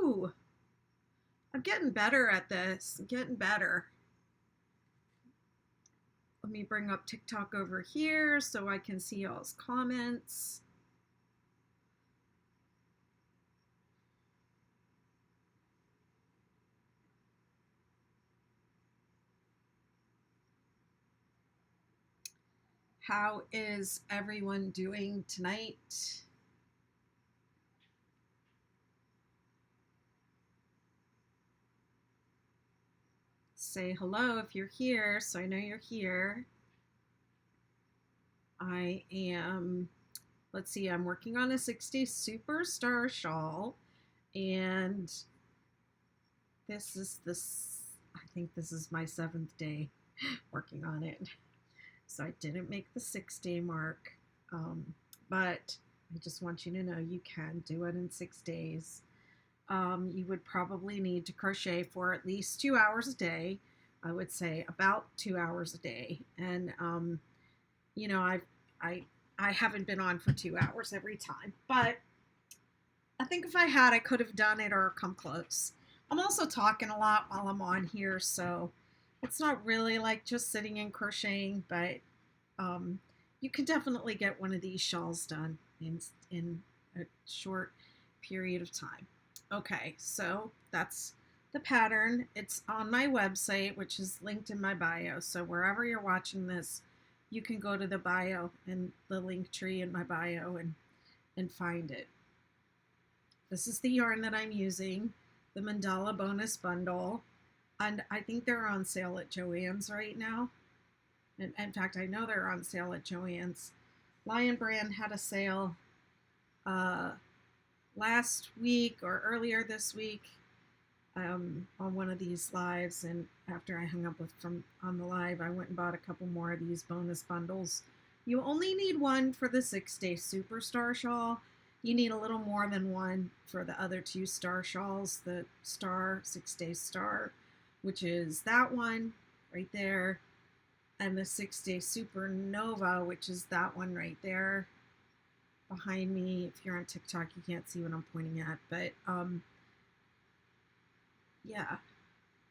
Woo! I'm getting better at this. I'm getting better. Let me bring up TikTok over here so I can see y'all's comments. How is everyone doing tonight? Say hello if you're here, so I know you're here. I am, let's see, I'm working on a 60 Superstar shawl, and I think this is my 7th day working on it. So I didn't make the 6-day mark, but I just want you to know you can do it in 6 days. You would probably need to crochet for at least 2 hours a day. I would say about 2 hours a day. And, you know, I haven't been on for 2 hours every time, but I think if I had, I could have done it or come close. I'm also talking a lot while I'm on here, so it's not really like just sitting and crocheting, but you can definitely get one of these shawls done in a short period of time. Okay, so that's the pattern. It's on my website, which is linked in my bio. So wherever you're watching this, you can go to the bio and the link tree in my bio and find it. This is the yarn that I'm using, the Mandala bonus bundle. And I think they're on sale at Joann's right now. And in fact, I know they're on sale at Joann's. Lion Brand had a sale last week or earlier this week on one of these lives, and after I hung up on the live, I went and bought a couple more of these bonus bundles. You only need one for the 6-day Superstar shawl. You need a little more than one for the other 2 star shawls, the Star 6-day Star, which is that one right there, and the 6-day Supernova, which is that one right there behind me. If you're on TikTok, you can't see what I'm pointing at, but yeah,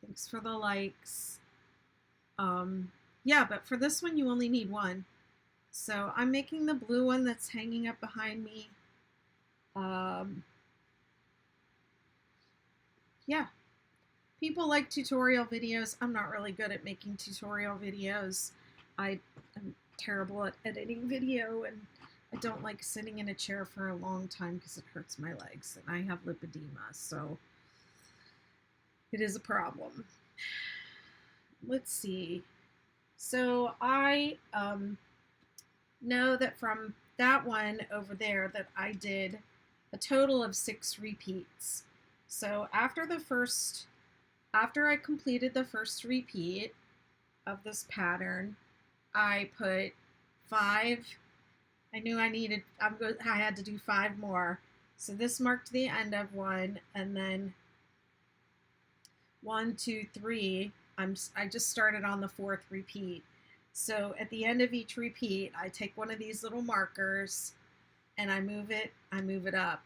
thanks for the likes. Yeah, but for this one, you only need one. So I'm making the blue one that's hanging up behind me. Yeah, people like tutorial videos. I'm not really good at making tutorial videos. I am terrible at editing video, and I don't like sitting in a chair for a long time because it hurts my legs, and I have lipedema, so it is a problem. Let's see. So I know that from that one over there that I did a total of 6 repeats. So after I completed the first repeat of this pattern, I put 5. I knew I had to do 5 more. So this marked the end of one, and then 1, 2, 3. I just started on the 4th repeat. So at the end of each repeat, I take one of these little markers and I move it up,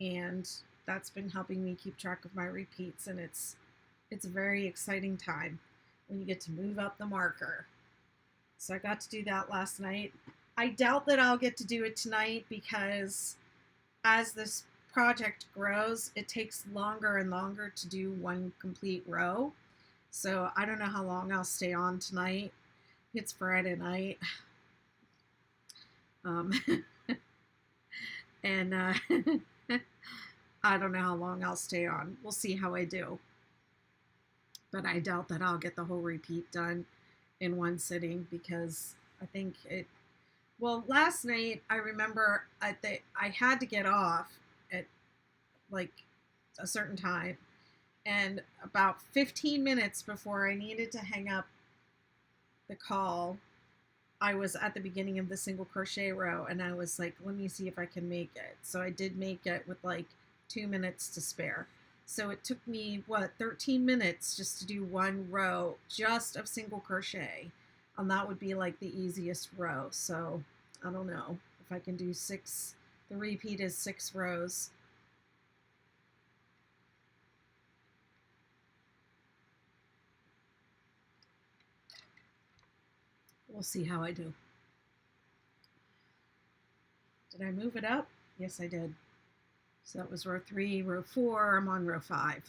and that's been helping me keep track of my repeats, and it's a very exciting time when you get to move up the marker. So I got to do that last night. I doubt that I'll get to do it tonight because as this project grows, it takes longer and longer to do one complete row. So I don't know how long I'll stay on tonight. It's Friday night. And I don't know how long I'll stay on. We'll see how I do. But I doubt that I'll get the whole repeat done in one sitting because I think well, last night I remember I had to get off at like a certain time, and about 15 minutes before I needed to hang up the call, I was at the beginning of the single crochet row, and I was like, let me see if I can make it. So I did make it with like 2 minutes to spare. So it took me, 13 minutes just to do one row just of single crochet. And that would be like the easiest row. So I don't know if I can do 6. The repeat is 6 rows. We'll see how I do. Did I move it up? Yes, I did. So that was row 3, row 4. I'm on row 5.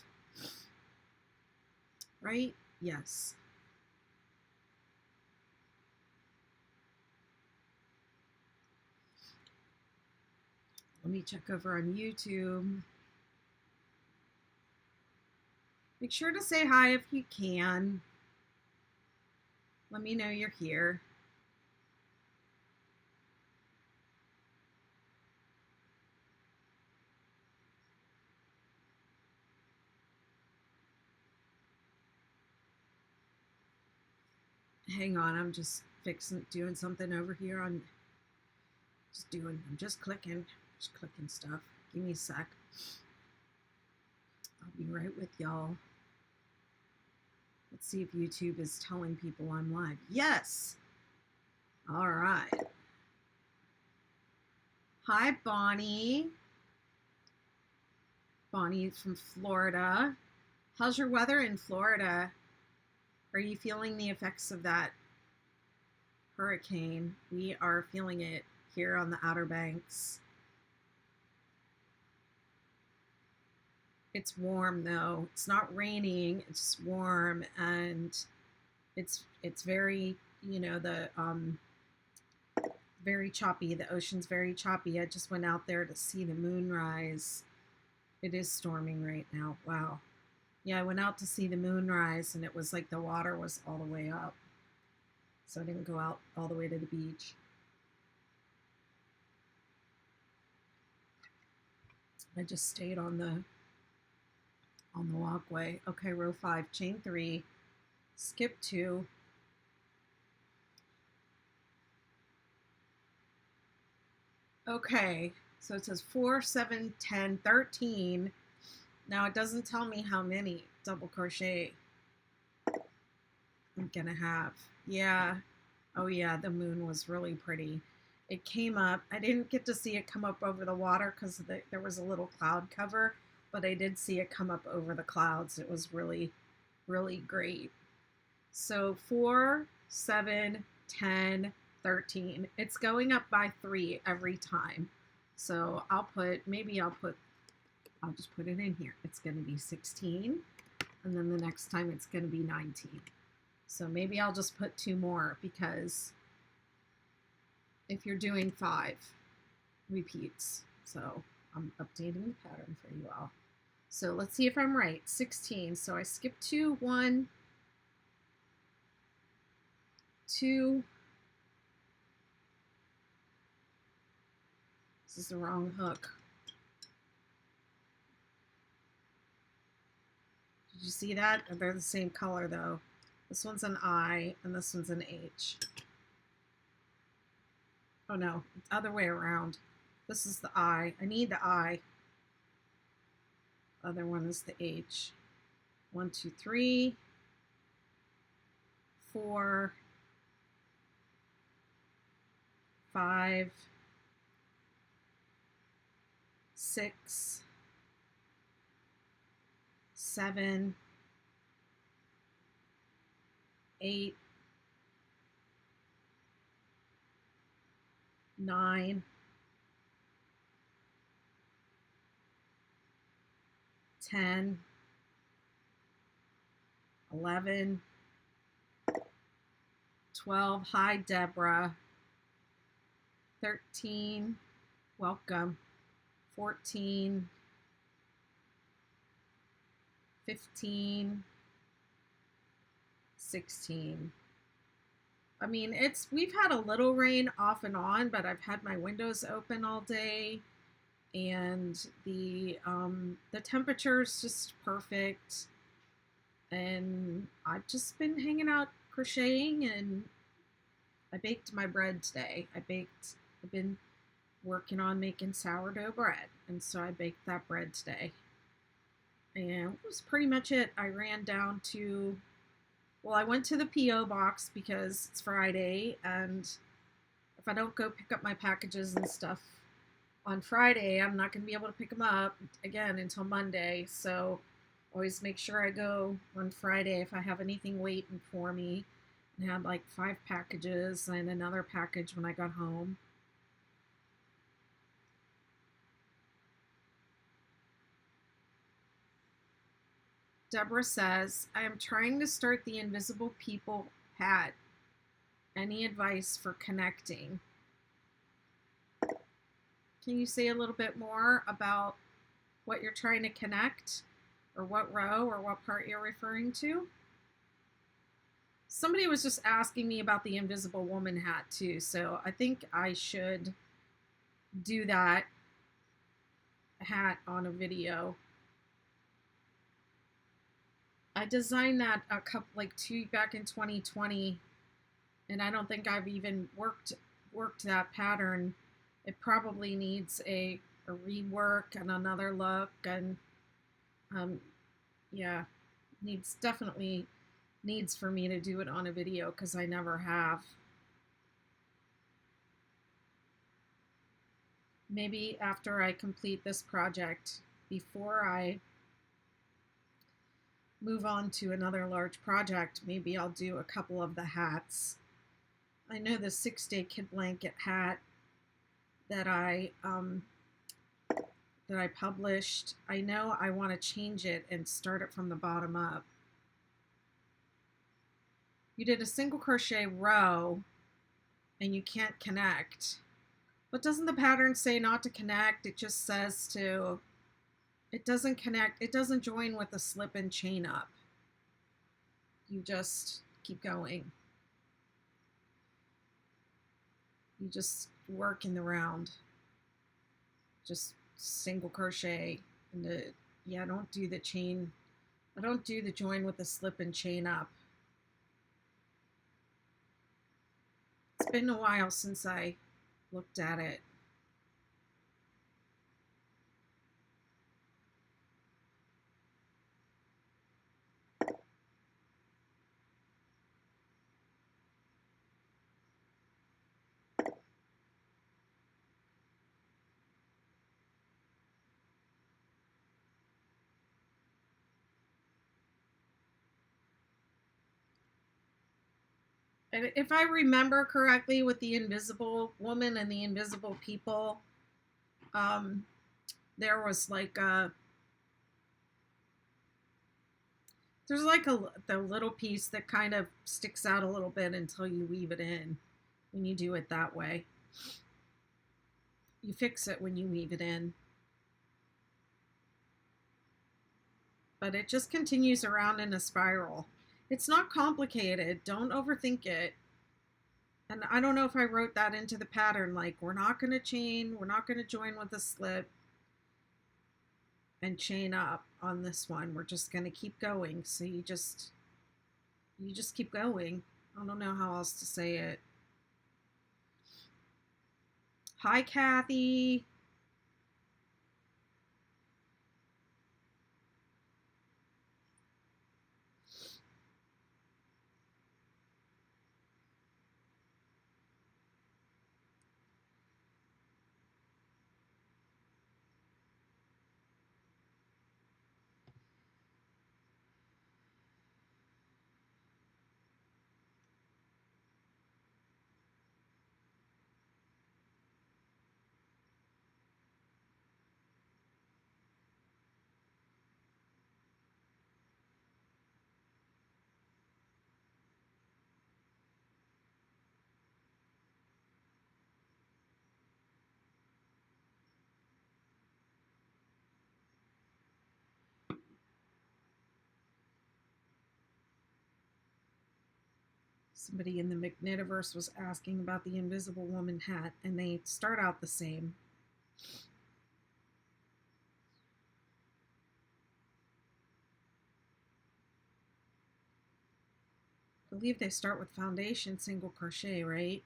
Right? Yes. Let me check over on YouTube. Make sure to say hi if you can. Let me know you're here. Hang on, I'm just doing something over here. I'm just clicking stuff. Give me a sec. I'll be right with y'all. Let's see if YouTube is telling people I'm live. Yes. All right. Hi, Bonnie. Bonnie from Florida. How's your weather in Florida? Are you feeling the effects of that hurricane? We are feeling it here on the Outer Banks. It's warm though. It's not raining. It's warm, and it's very, you know, the very choppy. The ocean's very choppy. I just went out there to see the moonrise. It is storming right now. Wow. Yeah, I went out to see the moonrise, and it was like the water was all the way up. So I didn't go out all the way to the beach. I just stayed on the walkway. Okay, row 5, chain 3, skip 2. Okay, so it says 4, 7, 10, 13. Now it doesn't tell me how many double crochet I'm gonna have. Yeah. Oh yeah, the moon was really pretty. It came up. I didn't get to see it come up over the water because there was a little cloud cover, but I did see it come up over the clouds. It was really, really great. So 4, 7, 10, 13. It's going up by 3 every time. So I'll just put it in here. It's going to be 16, and then the next time it's going to be 19. So maybe I'll just put 2 more, because if you're doing 5 repeats, so I'm updating the pattern for you all. So let's see if I'm right. 16. So I skipped 2, 1, 2. This is the wrong hook. Did you see that? They're the same color though. This one's an I and this one's an H. Oh no, it's the other way around. This is the I. I need the I. The other one is the H. 1, 2, 3, 4, 5, 6, 7, 8, 9, 10, 11, 12. Hi, Deborah. 13. Welcome. 14. 15. 16. I mean, we've had a little rain off and on, but I've had my windows open all day, and the temperature is just perfect, and I've just been hanging out crocheting, and I baked my bread today. I've been working on making sourdough bread, and so I baked that bread today, and that was pretty much it. I ran down to, well, I went to the P.O. box because it's Friday, and if I don't go pick up my packages and stuff on Friday, I'm not going to be able to pick them up again until Monday. So always make sure I go on Friday if I have anything waiting for me. It had like 5 packages and another package when I got home. Deborah says, I am trying to start the Invisible People hat. Any advice for connecting? Can you say a little bit more about what you're trying to connect, or what row or what part you're referring to? Somebody was just asking me about the Invisible Woman hat too, so I think I should do that hat on a video. I designed that a couple, like back in 2020, and I don't think I've even worked that pattern. It probably needs a rework and another look, and yeah, definitely needs for me to do it on a video because I never have. Maybe after I complete this project, before I move on to another large project, maybe I'll do a couple of the hats. I know the 6-day kid blanket hat that I published, I know I want to change it and start it from the bottom up. You did a single crochet row and you can't connect. But doesn't the pattern say not to connect? It just says to, it doesn't connect, it doesn't join with the slip and chain up. You just keep going. You just work in the round. Just single crochet. And yeah, don't do the chain. I don't do the join with the slip and chain up. It's been a while since I looked at it. And if I remember correctly, with the Invisible Woman and the Invisible People, there was like there's like the little piece that kind of sticks out a little bit until you weave it in. When you do it that way, you fix it when you weave it in. But it just continues around in a spiral. It's not complicated. Don't overthink it. And I don't know if I wrote that into the pattern, like we're not going to chain, we're not going to join with a slip and chain up on this one. We're just going to keep going. So you just keep going. I don't know how else to say it. Hi, Kathy. Somebody in the McKnitiverse was asking about the Invisible Woman hat, and they start out the same. I believe they start with foundation single crochet, right?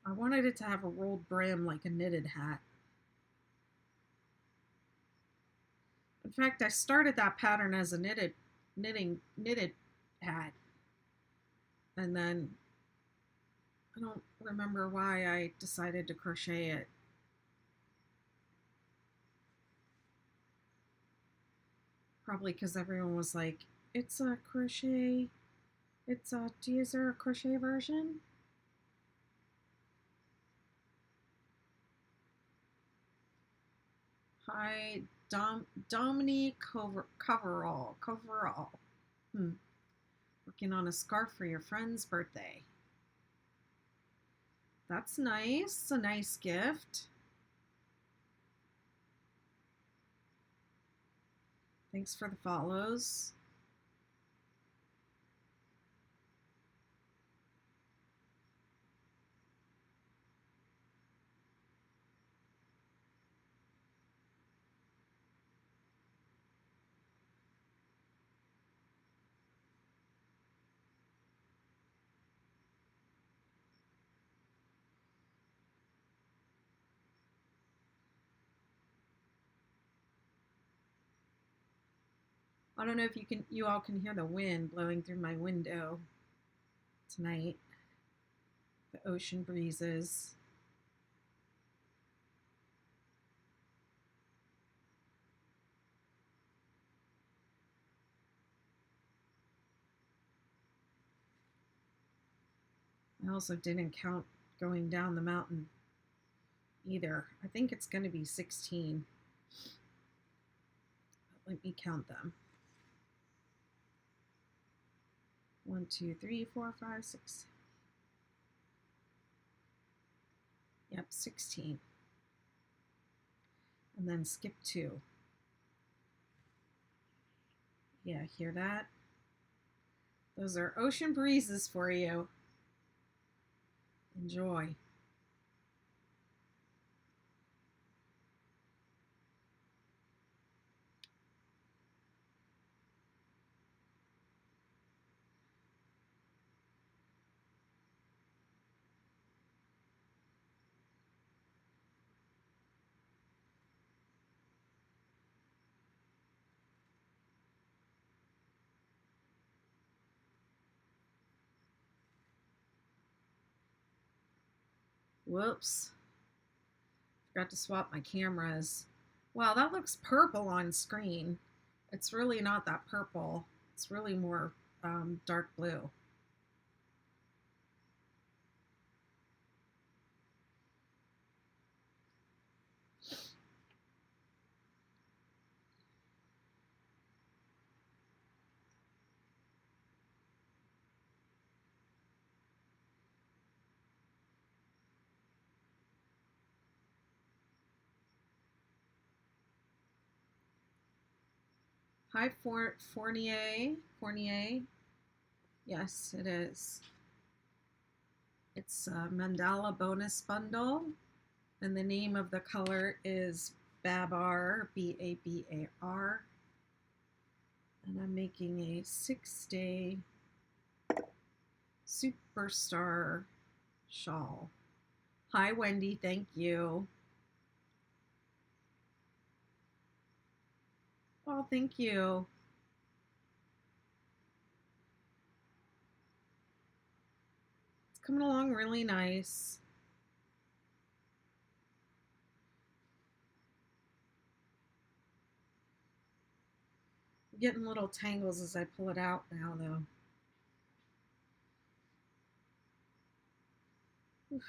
I wanted it to have a rolled brim like a knitted hat. In fact, I started that pattern as a knitted hat. And then I don't remember why I decided to crochet it. Probably because everyone was like, it's a crochet. Is there a crochet version? Hi, Dominique Coverall. Working on a scarf for your friend's birthday. That's nice. A nice gift. Thanks for the follows. I don't know if you all can hear the wind blowing through my window tonight. The ocean breezes. I also didn't count going down the mountain either. I think it's going to be 16. Let me count them. 1, 2, 3, 4, 5, 6. Yep, 16. And then skip 2. Yeah, hear that? Those are ocean breezes for you. Enjoy. Whoops. Forgot to swap my cameras. Wow, that looks purple on screen. It's really not that purple. It's really more dark blue. Hi, Fournier. Yes, it is. It's a Mandala bonus bundle, and the name of the color is Babar, Babar. And I'm making a 6-day superstar shawl. Hi, Wendy. Thank you. Oh, thank you. It's coming along really nice. I'm getting little tangles as I pull it out now, though. Oof.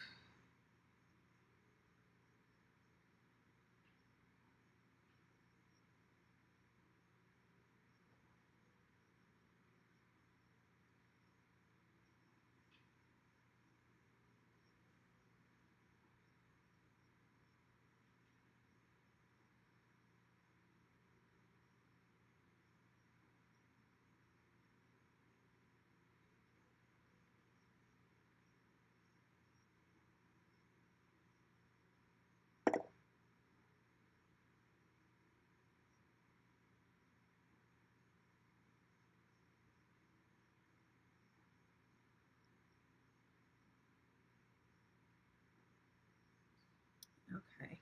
Okay.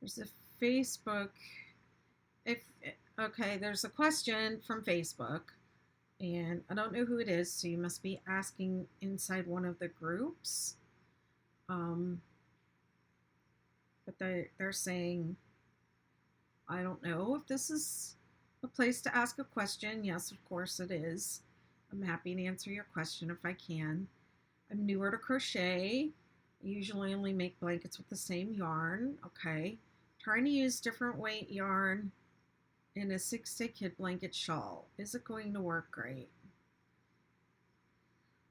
There's a Facebook. Okay, there's a question from Facebook. And I don't know who it is, so you must be asking inside one of the groups. But they're saying, I don't know if this is a place to ask a question. Yes, of course it is. I'm happy to answer your question if I can. I'm newer to crochet. I usually only make blankets with the same yarn. Okay. Trying to use different weight yarn in a 6-day kid blanket shawl. Is it going to work great?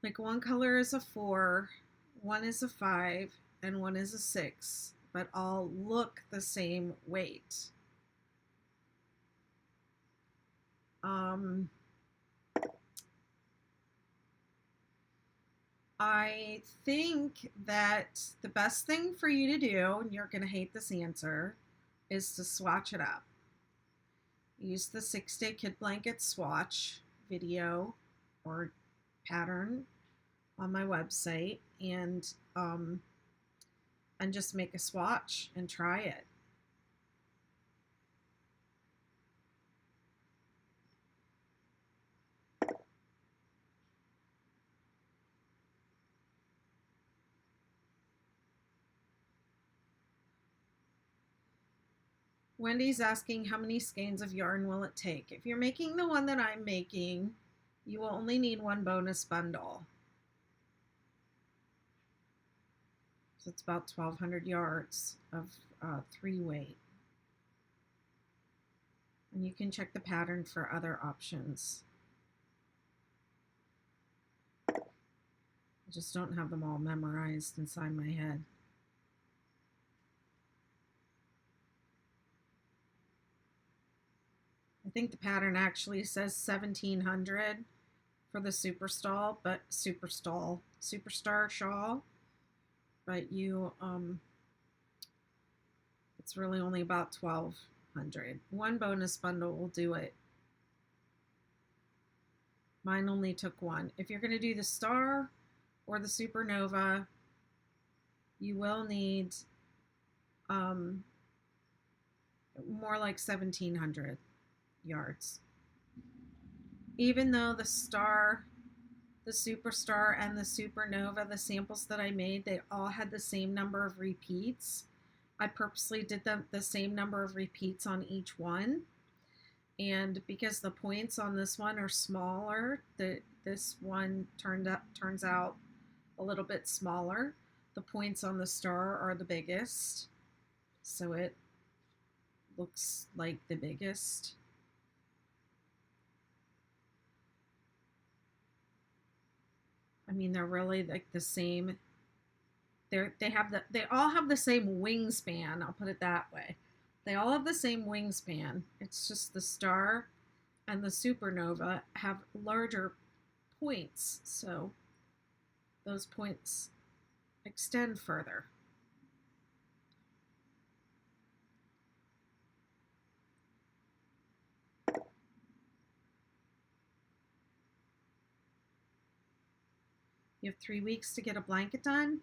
Like one color is a 4, one is a 5, and one is a 6, but all look the same weight. I think that the best thing for you to do, and you're going to hate this answer, is to swatch it up. Use the 6-day kid blanket swatch video or pattern on my website and just make a swatch and try it. Wendy's asking how many skeins of yarn will it take? If you're making the one that I'm making, you will only need one bonus bundle. So it's about 1,200 yards of 3 weight. And you can check the pattern for other options. I just don't have them all memorized inside my head. I think the pattern actually says 1,700 for the Superstar shawl, but you it's really only about 1,200. One bonus bundle will do it. Mine only took one. If you're going to do the star or the supernova, you will need more like 1,700 yards. Even though the star, the superstar, and the supernova, the samples that I made, they all had the same number of repeats. I purposely did the same number of repeats on each one. And because the points on this one are smaller, this one turns out a little bit smaller. The points on the star are the biggest, so it looks like the biggest. I mean, they're really like the same. They all have the same wingspan. I'll put it that way. They all have the same wingspan. It's just the star and the supernova have larger points, so those points extend further. You have 3 weeks to get a blanket done.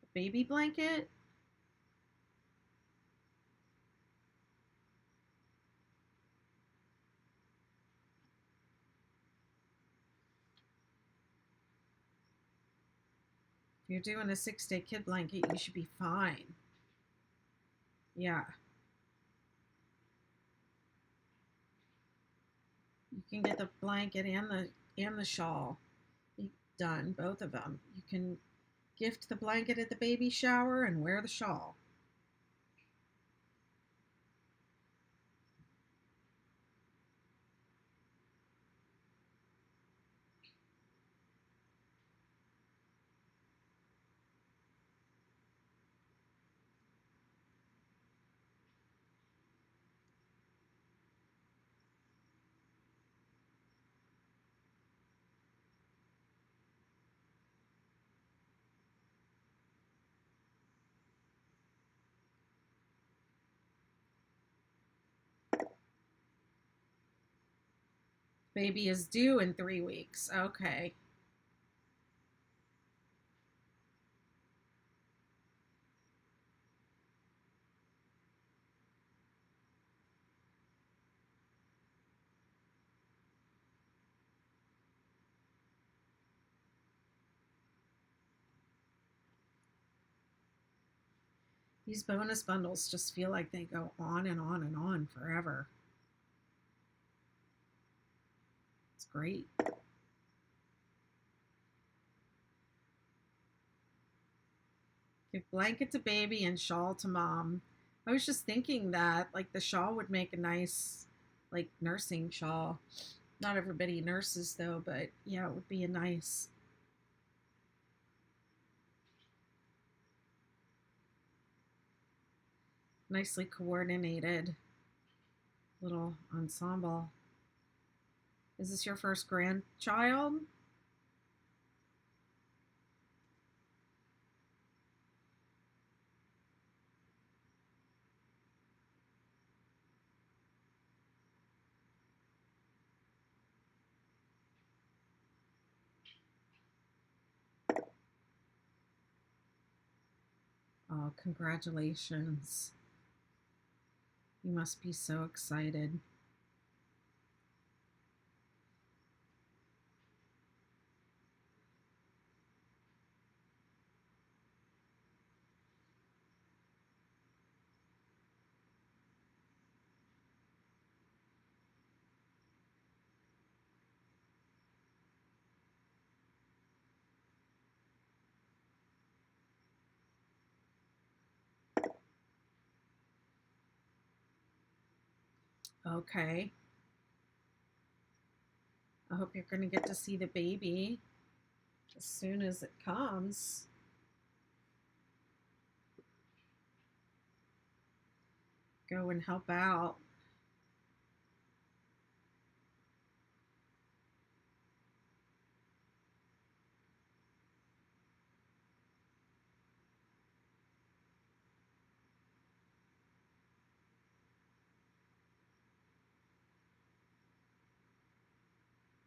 A baby blanket. If you're doing a 6-day kid blanket, you should be fine. Yeah. You can get the blanket and the shawl done, both of them. You can gift the blanket at the baby shower and wear the shawl. Baby is due in 3 weeks. Okay. These bonus bundles just feel like they go on and on and on forever. It's great. Give blanket to baby and shawl to mom. I was just thinking that, like, the shawl would make a nice, like, nursing shawl. Not everybody nurses, though, but yeah, it would be a nice. Nicely coordinated little ensemble. Is this your first grandchild? Oh, congratulations. You must be so excited. Okay. I hope you're going to get to see the baby as soon as it comes. Go and help out.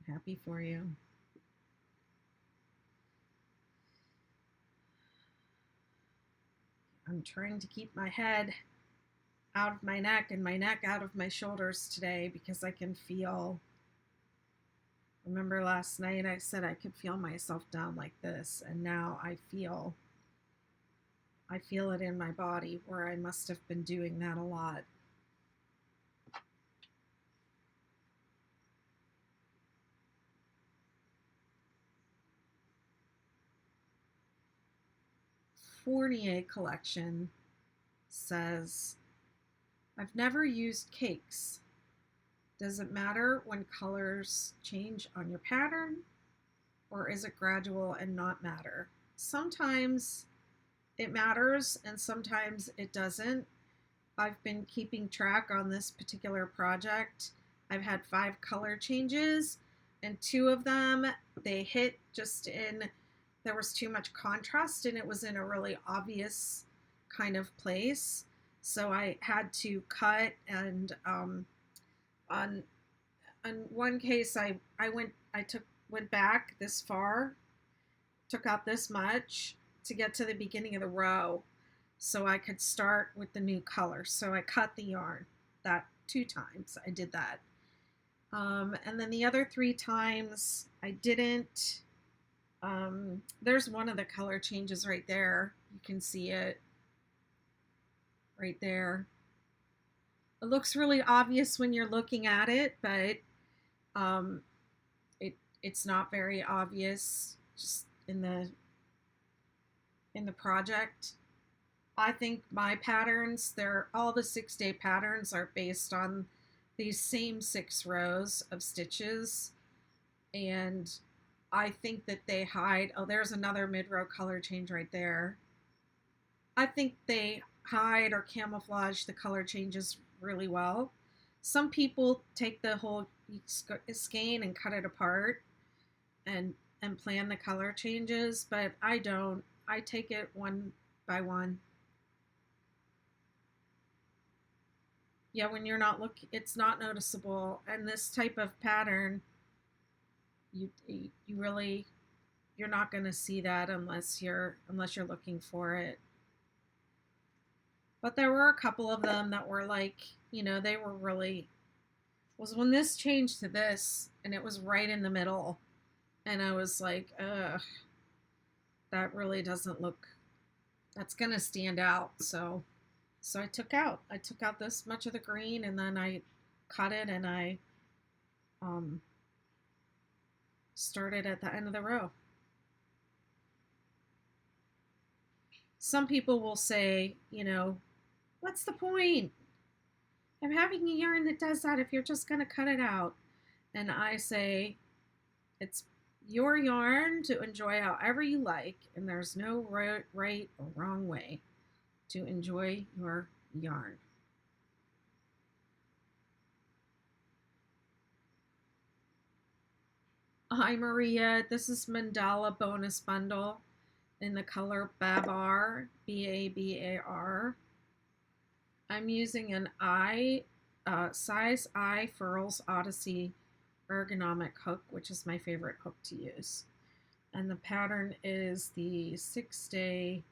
Happy for you. I'm trying to keep my head out of my neck and my neck out of my shoulders today because I can feel. Remember last night I said I could feel myself down like this, and now I feel it in my body where I must have been doing that a lot. Fournier collection says, I've never used cakes. Does it matter when colors change on your pattern, or is it gradual and not matter? Sometimes it matters and sometimes it doesn't. I've been keeping track on this particular project. I've had 5 color changes, and 2 of them, they hit just in, there was too much contrast and it was in a really obvious kind of place. So I had to cut, and on one case I went back this far, took out this much to get to the beginning of the row so I could start with the new color. So I cut the yarn that 2 times. I did that. And then the other 3 times I didn't. There's one of the color changes right there. You can see it right there. It looks really obvious when you're looking at it, but it's not very obvious just in the project. I think my patterns, all the 6-day patterns are based on these same 6 rows of stitches, and I think that they hide, oh, there's another mid-row color change right there. I think they hide or camouflage the color changes really well. Some people take the whole skein and cut it apart and plan the color changes, but I don't. I take it one by one. Yeah, when you're not looking, it's not noticeable. And this type of pattern, you really, you're not going to see that unless you're looking for it. But there were a couple of them that were like, they were really, was when this changed to this and it was right in the middle, and I was like, ugh, that really doesn't look, that's going to stand out. So So I took out this much of the green, and then I cut it, and I um, started at the end of the row. Some people will say, what's the point of having a yarn that does that if you're just going to cut it out? And I say, it's your yarn to enjoy however you like, and there's no right or wrong way to enjoy your yarn. Hi Maria, this is Mandala bonus bundle in the color Babar, Babar. I'm using an size I Furls Odyssey ergonomic hook, which is my favorite hook to use. And the pattern is the 6-day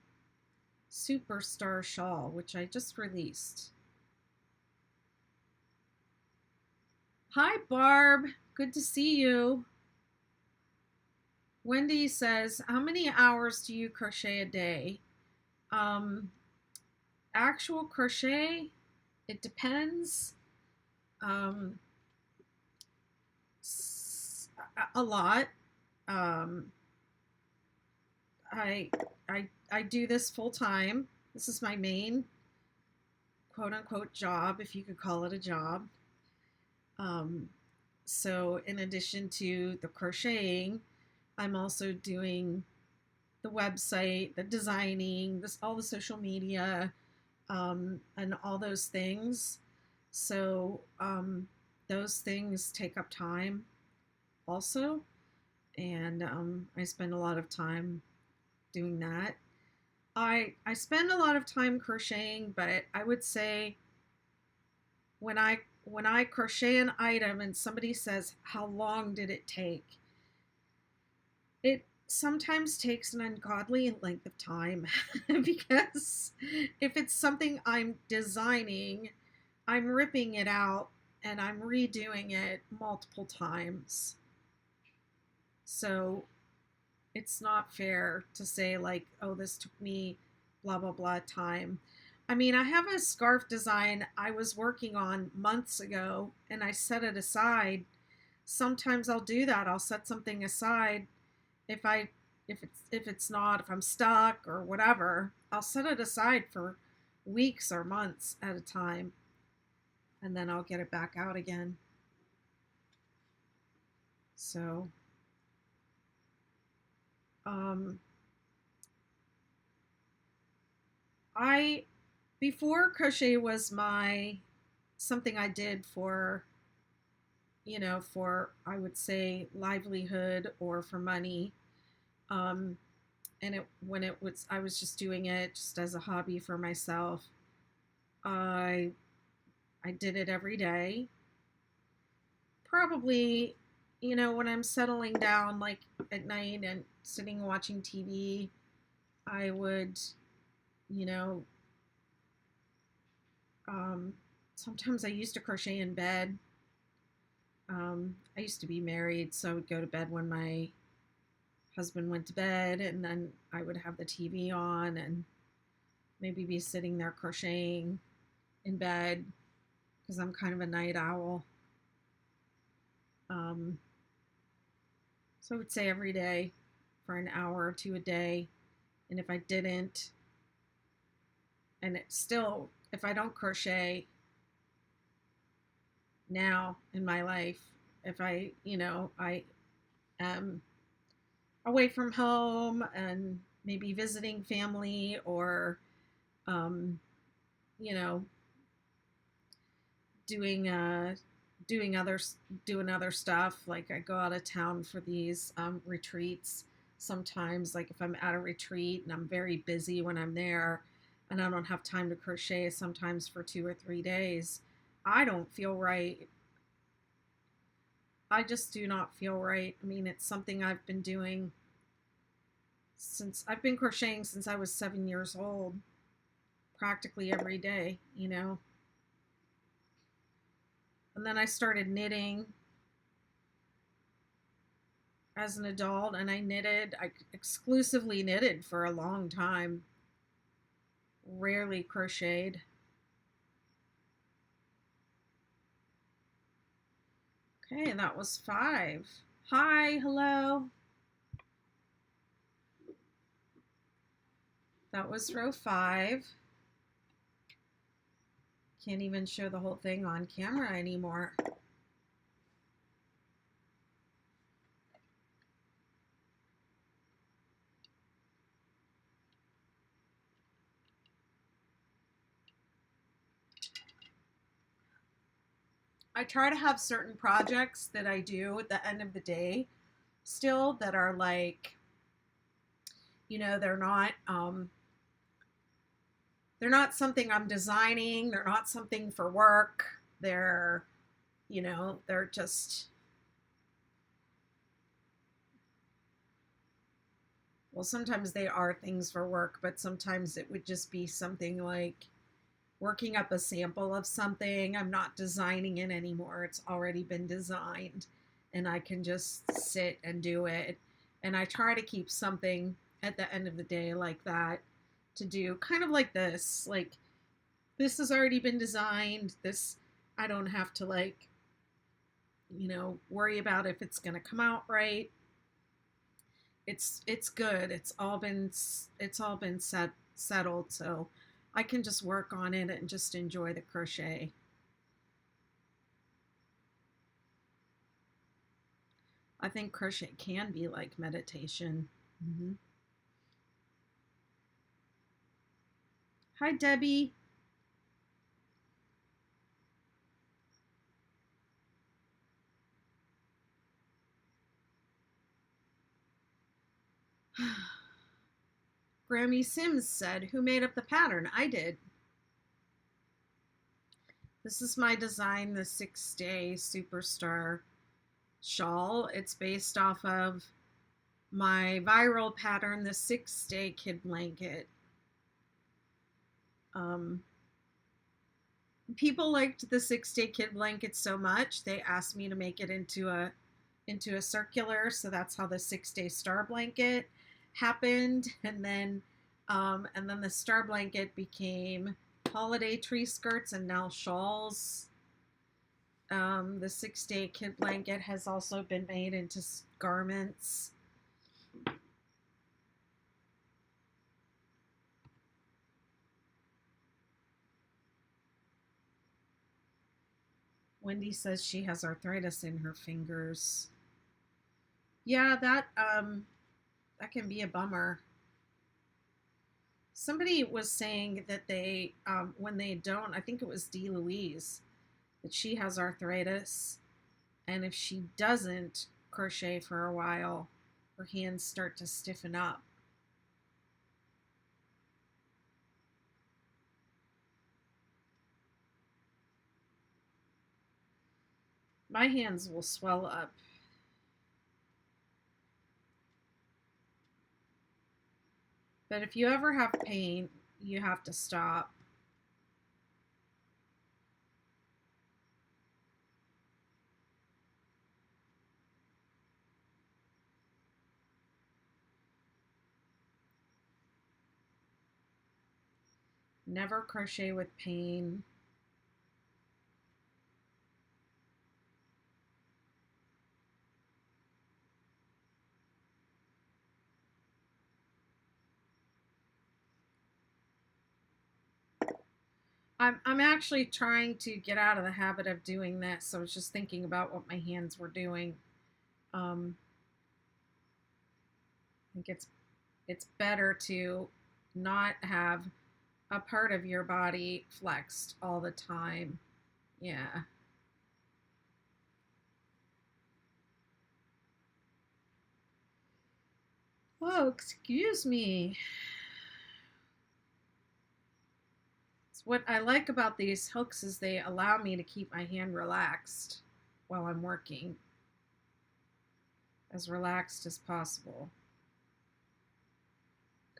Superstar Shawl, which I just released. Hi Barb, good to see you. Wendy says, how many hours do you crochet a day? Actual crochet, it depends. A lot. I do this full time. This is my main quote unquote job, if you could call it a job. So in addition to the crocheting, I'm also doing the website, the designing, all the social media, and all those things. So those things take up time also, and I spend a lot of time doing that. I spend a lot of time crocheting, but I would say when I crochet an item and somebody says, how long did it take? It sometimes takes an ungodly length of time because if it's something I'm designing, I'm ripping it out and I'm redoing it multiple times. So it's not fair to say like, oh, this took me blah, blah, blah time. I mean, I have a scarf design I was working on months ago and I set it aside. Sometimes I'll do that. I'll set something aside if I'm stuck or whatever. I'll set it aside for weeks or months at a time, and then I'll get it back out again. So I before crochet was something I did for I would say livelihood or for money. And I was just doing it just as a hobby for myself. I did it every day. Probably, when I'm settling down like at night and sitting watching TV, I would, you know, sometimes I used to crochet in bed. I used to be married, so I would go to bed when my husband went to bed, and then I would have the TV on and maybe be sitting there crocheting in bed because I'm kind of a night owl. So I would say every day for an hour or two a day. And if I didn't, and if I don't crochet now in my life, if I am away from home and maybe visiting family or, you know, doing other stuff. Like I go out of town for these retreats. Sometimes, like if I'm at a retreat and I'm very busy when I'm there, and I don't have time to crochet, sometimes for 2 or 3 days, I don't feel right. I just do not feel right. I mean, it's something I've been doing since I've been crocheting since I was 7 years old, practically every day, And then I started knitting as an adult, and I exclusively knitted for a long time. Rarely crocheted. Okay, that was 5. Hi, hello. That was row 5. Can't even show the whole thing on camera anymore. I try to have certain projects that I do at the end of the day still that are like, you know, they're not something I'm designing, they're not something for work. They're, you know, they're just, well, sometimes they are things for work, but sometimes it would just be something like working up a sample of something. I'm not designing it anymore. It's already been designed and I can just sit and do it. And I try to keep something at the end of the day like that to do, kind of like this. Like, this has already been designed. This, I don't have to, like, you know, worry about if it's going to come out right. It's good. It's all been settled, so I can just work on it and just enjoy the crochet. I think crochet can be like meditation. Mm-hmm. Hi, Debbie. Grammy Sims said, "Who made up the pattern?" I did. This is my design, the 6-day superstar shawl. It's based off of my viral pattern, the 6-day kid blanket. Um, People liked the 6-day kid blanket so much they asked me to make it into a circular, so that's how the 6-day star blanket happened. And then the star blanket became holiday tree skirts and now shawls. The 6-day kid blanket has also been made into garments. Wendy says she has arthritis in her fingers. Yeah, that can be a bummer. Somebody was saying that they, when they don't, I think it was Dee Louise, that she has arthritis, and if she doesn't crochet for a while, her hands start to stiffen up. My hands will swell up. But if you ever have pain, you have to stop. Never crochet with pain. I'm actually trying to get out of the habit of doing this. So I was just thinking about what my hands were doing. I think it's better to not have a part of your body flexed all the time. Yeah. Oh, excuse me. What I like about these hooks is they allow me to keep my hand relaxed while I'm working. As relaxed as possible.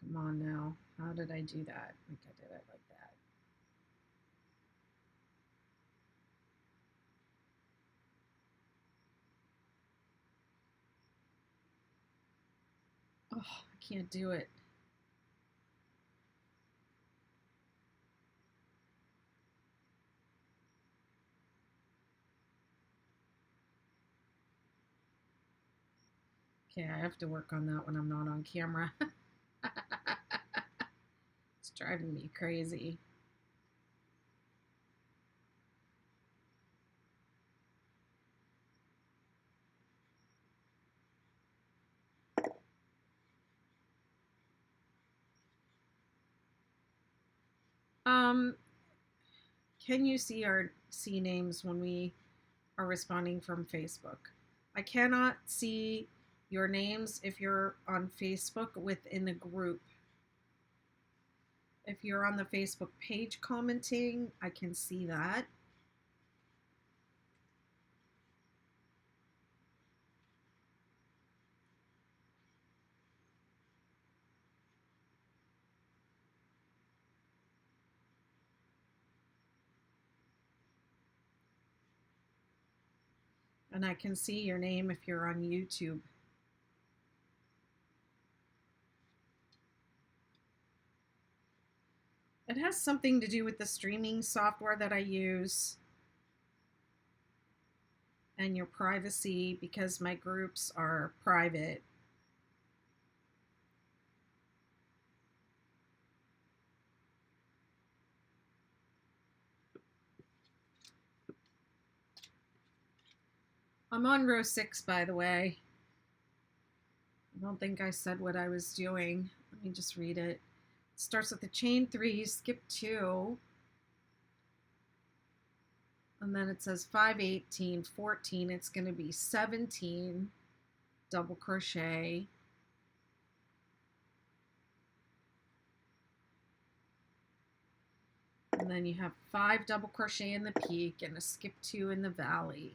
Come on now. How did I do that? I think I did it like that. Oh, I can't do it. Okay, I have to work on that when I'm not on camera. It's driving me crazy. Um, can you see our names when we are responding from Facebook? I cannot see your names if you're on Facebook within a group. If you're on the Facebook page commenting, I can see that. And I can see your name if you're on YouTube. It has something to do with the streaming software that I use and your privacy, because my groups are private. I'm on row 6, by the way. I don't think I said what I was doing. Let me just read it. It starts with the chain 3, skip 2, and then it says 5, 18, 14. It's going to be 17 double crochet, and then you have 5 double crochet in the peak and a skip 2 in the valley.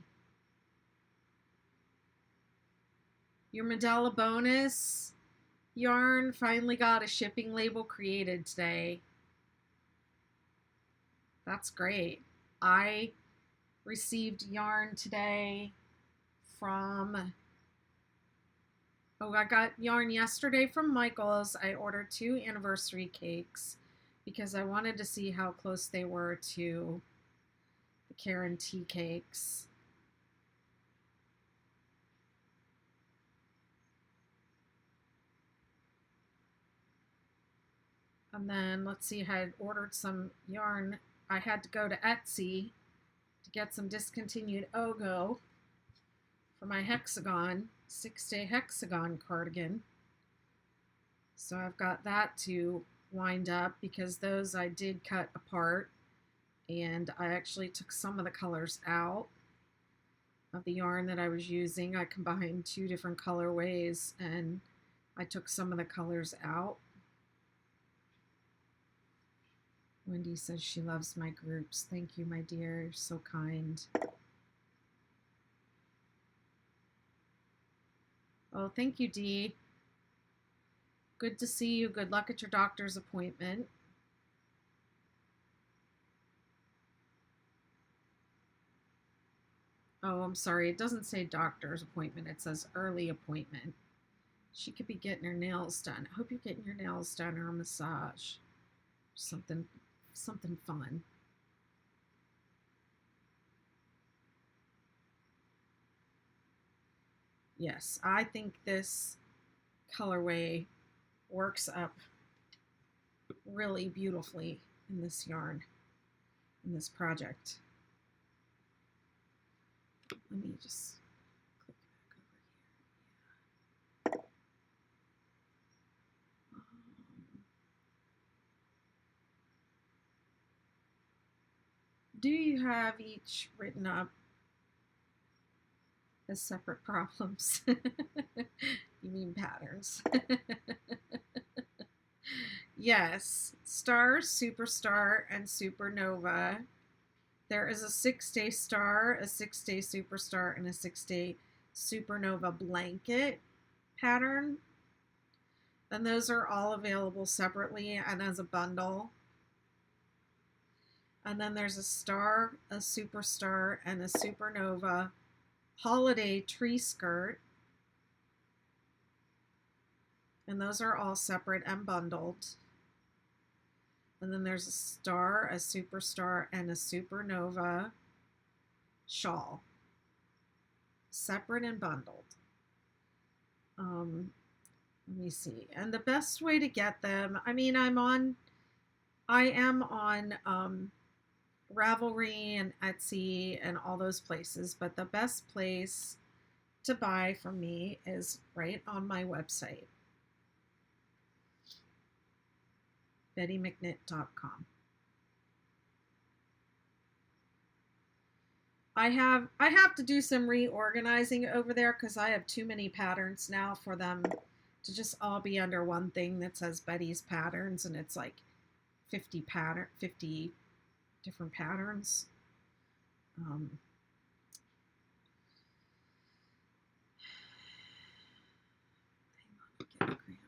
Your Mandala bonus yarn finally got a shipping label created today. That's great. I received yarn today from, I got yarn yesterday from Michael's. I ordered 2 anniversary cakes because I wanted to see how close they were to the Karen tea cakes. And then let's see, I had ordered some yarn. I had to go to Etsy to get some discontinued Ogo for my hexagon, 6-day hexagon cardigan. So I've got that to wind up because those I did cut apart, and I actually took some of the colors out of the yarn that I was using. I combined 2 different colorways and I took some of the colors out. Wendy says she loves my groups. Thank you, my dear. You're so kind. Oh, thank you, Dee. Good to see you. Good luck at your doctor's appointment. Oh, I'm sorry. It doesn't say doctor's appointment. It says early appointment. She could be getting her nails done. I hope you're getting your nails done or a massage. Something fun. Yes, I think this colorway works up really beautifully in this yarn, in this project. Let me just click back over here. Do you have each written up as separate problems? You mean patterns? Yes, star, superstar, and supernova. There is a 6-day star, a 6-day superstar, and a 6-day supernova blanket pattern. And those are all available separately and as a bundle. And then there's a star, a superstar, and a supernova holiday tree skirt. And those are all separate and bundled. And then there's a star, a superstar, and a supernova shawl. Separate and bundled. Let me see. And the best way to get them, I mean, I am on Ravelry and Etsy and all those places, but the best place to buy from me is right on my website, bettymcknit.com. I have to do some reorganizing over there because I have too many patterns now for them to just all be under one thing that says Betty's Patterns, and it's like 50 different patterns. Hang on, get a cramp.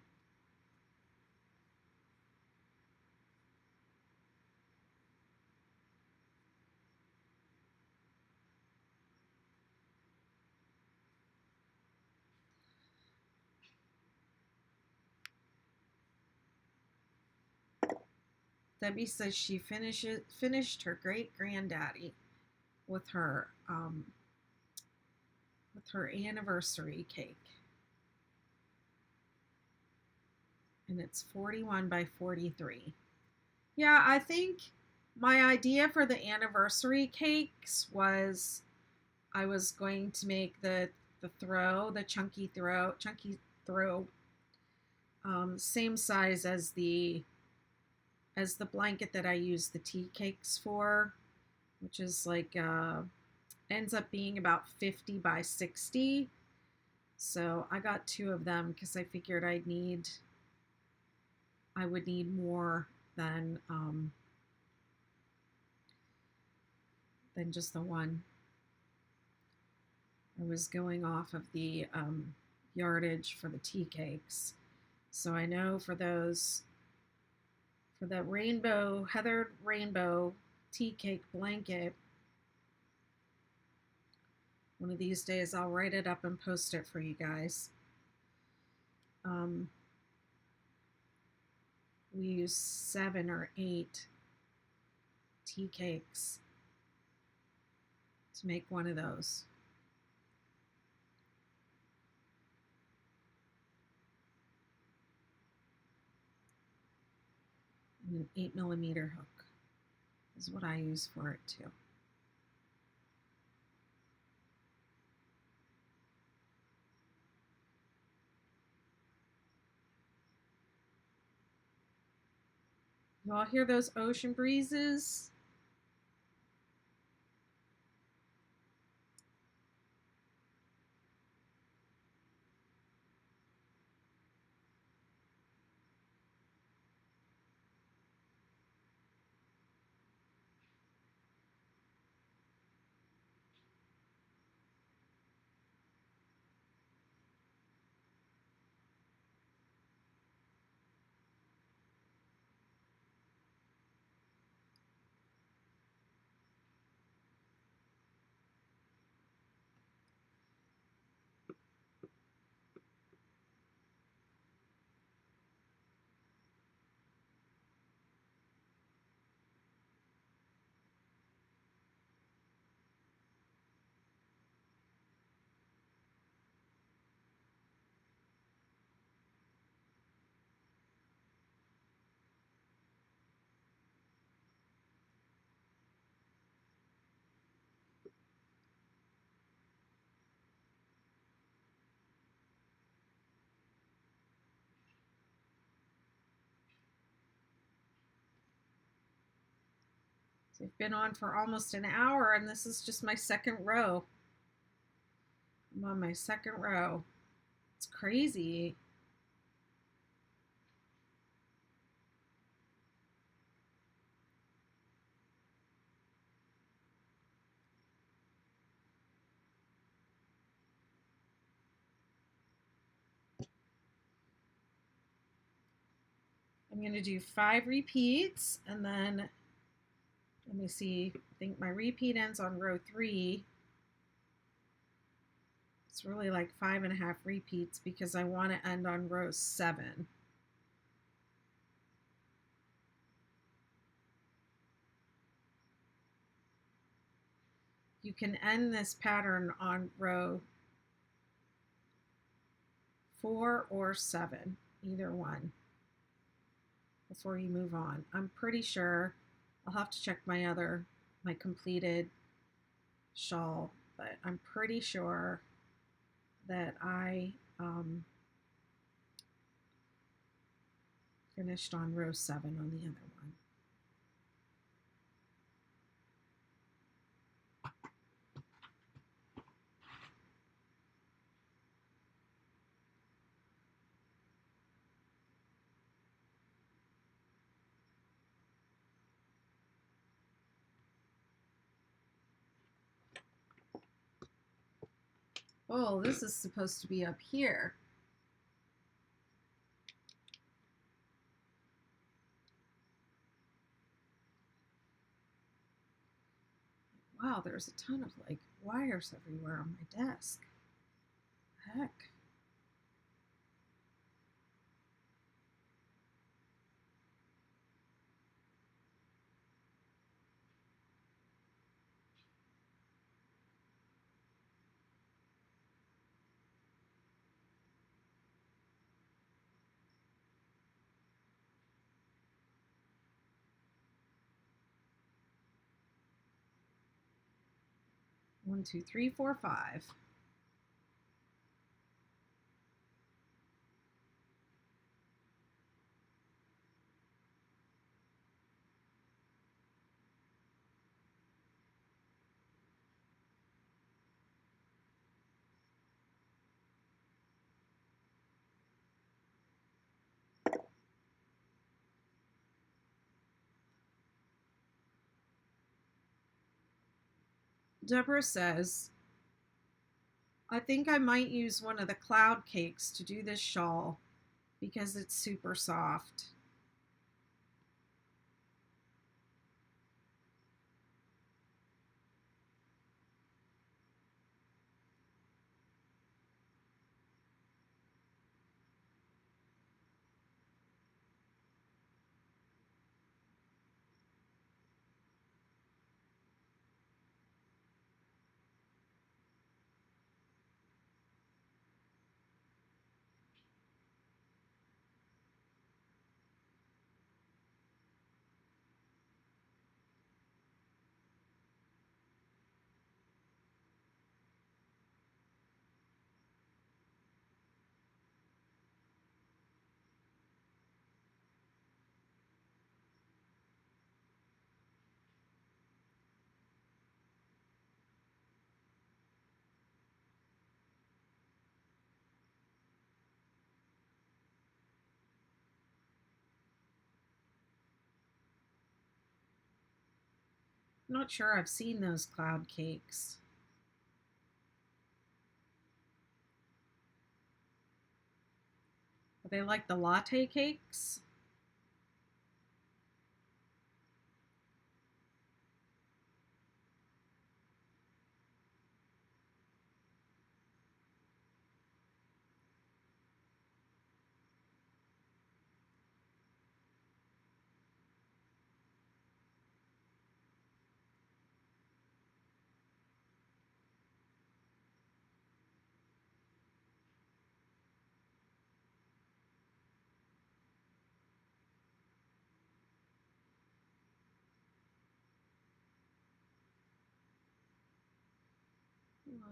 Debbie says she finished her great granddaddy with her anniversary cake, and it's 41 by 43. Yeah, I think my idea for the anniversary cakes was I was going to make the chunky throw, same size as the blanket that I use the tea cakes for, which is like ends up being about 50 by 60. So I got 2 of them because I figured I would need more than just the one. I was going off of the yardage for the tea cakes. So I know for the heathered rainbow tea cake blanket, one of these days I'll write it up and post it for you guys. We use 7 or 8 tea cakes to make one of those. And an 8mm hook is what I use for it too. You all hear those ocean breezes? I've been on for almost an hour, and this is just my second row. I'm on my second row. It's crazy. I'm going to do 5 repeats, and then let me see, I think my repeat ends on row 3. It's really like 5.5 repeats because I want to end on row 7. You can end this pattern on row 4 or 7, either one, before you move on. I'm pretty sure. I'll have to check my completed shawl, but I'm pretty sure that I finished on row 7 on the other one. Oh, this is supposed to be up here. Wow, there's a ton of like wires everywhere on my desk. Heck. One, two, three, four, five. Deborah says, I think I might use one of the cloud cakes to do this shawl because it's super soft. I'm not sure I've seen those cloud cakes. Are they like the latte cakes?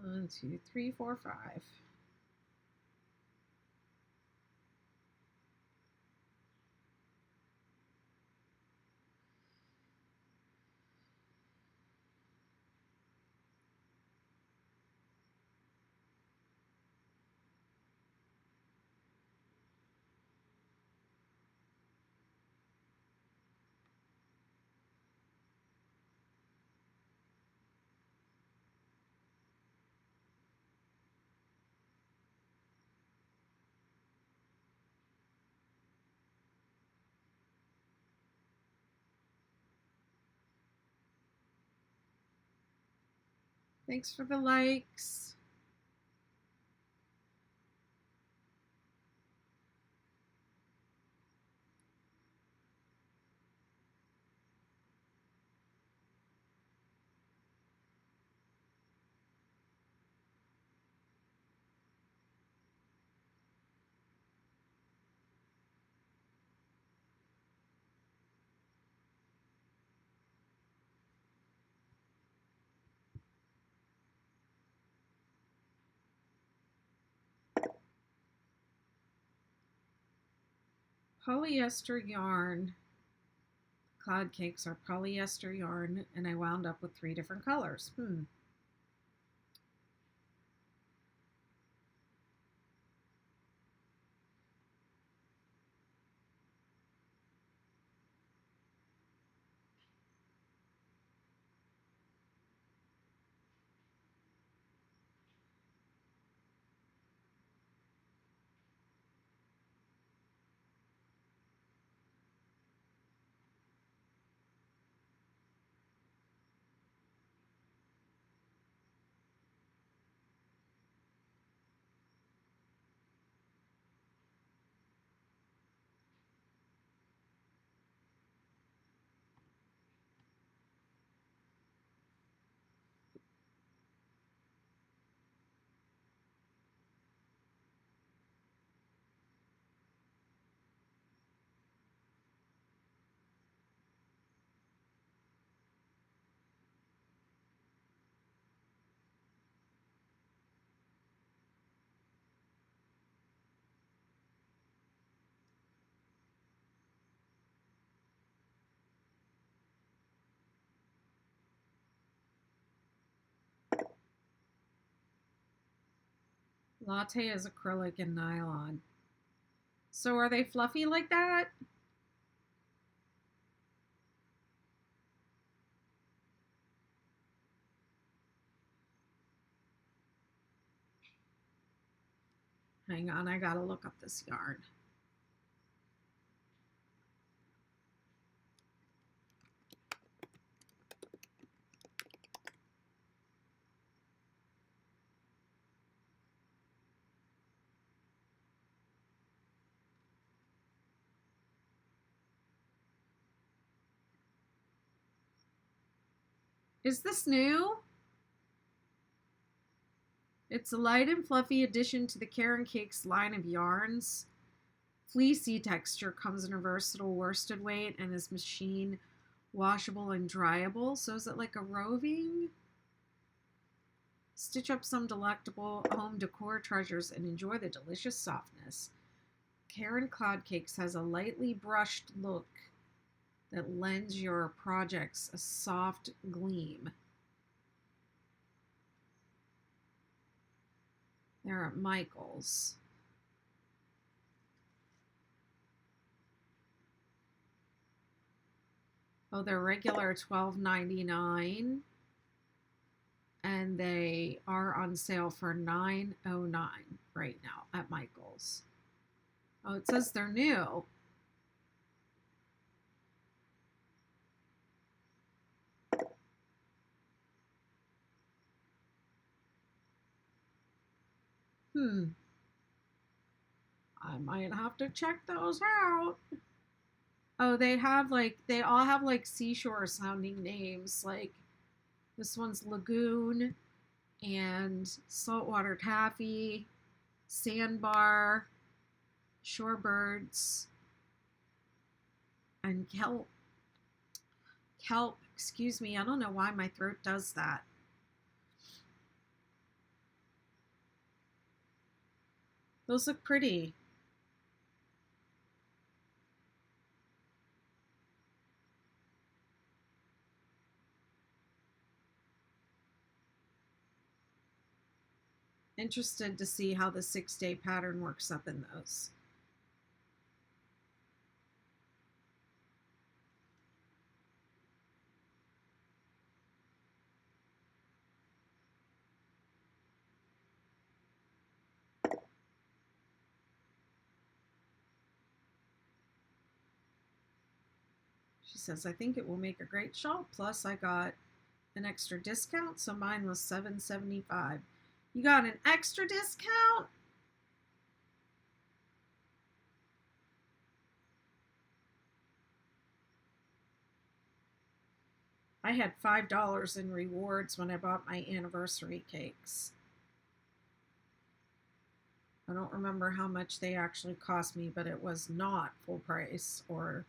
One, two, three, four, five. Thanks for the likes. polyester yarn. Cloud cakes are polyester yarn, and I wound up with 3 different colors. Latte is acrylic and nylon. So are they fluffy like that? Hang on, I gotta look up this yarn. Is this new? It's a light and fluffy addition to the Karen Cakes line of yarns. Fleecy texture, comes in a versatile worsted weight, and is machine washable and dryable. So is it like a roving? Stitch up some delectable home decor treasures and enjoy the delicious softness. Karen Cloud Cakes has a lightly brushed look that lends your projects a soft gleam. They're at Michael's. Oh, they're regular $12.99, and they are on sale for $9.09 right now at Michael's. Oh, it says they're new. I might have to check those out. Oh, they all have like seashore sounding names. Like this one's Lagoon and Saltwater Taffy, Sandbar, Shorebirds, and Kelp. Kelp, excuse me, I don't know why my throat does that. Those look pretty. Interested to see how the 6-day pattern works up in those. She says, I think it will make a great shawl. Plus, I got an extra discount, so mine was $7.75. You got an extra discount? I had $5 in rewards when I bought my anniversary cakes. I don't remember how much they actually cost me, but it was not full price, or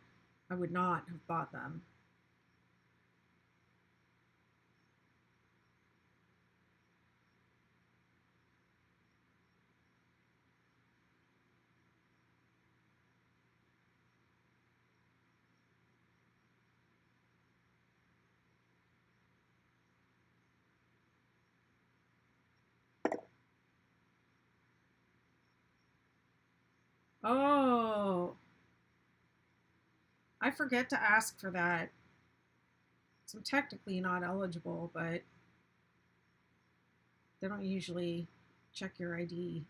I would not have bought them. Oh, I forget to ask for that. So I'm technically not eligible, but they don't usually check your ID.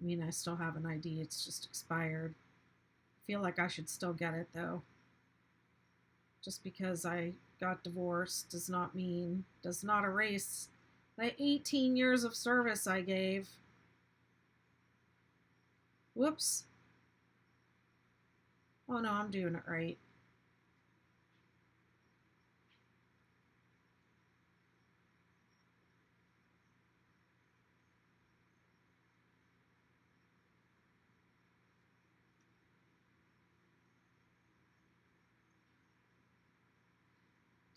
I mean, I still have an ID, it's just expired. I feel like I should still get it though. Just because I got divorced does not erase the 18 years of service I gave. Whoops. Oh no, I'm doing it right.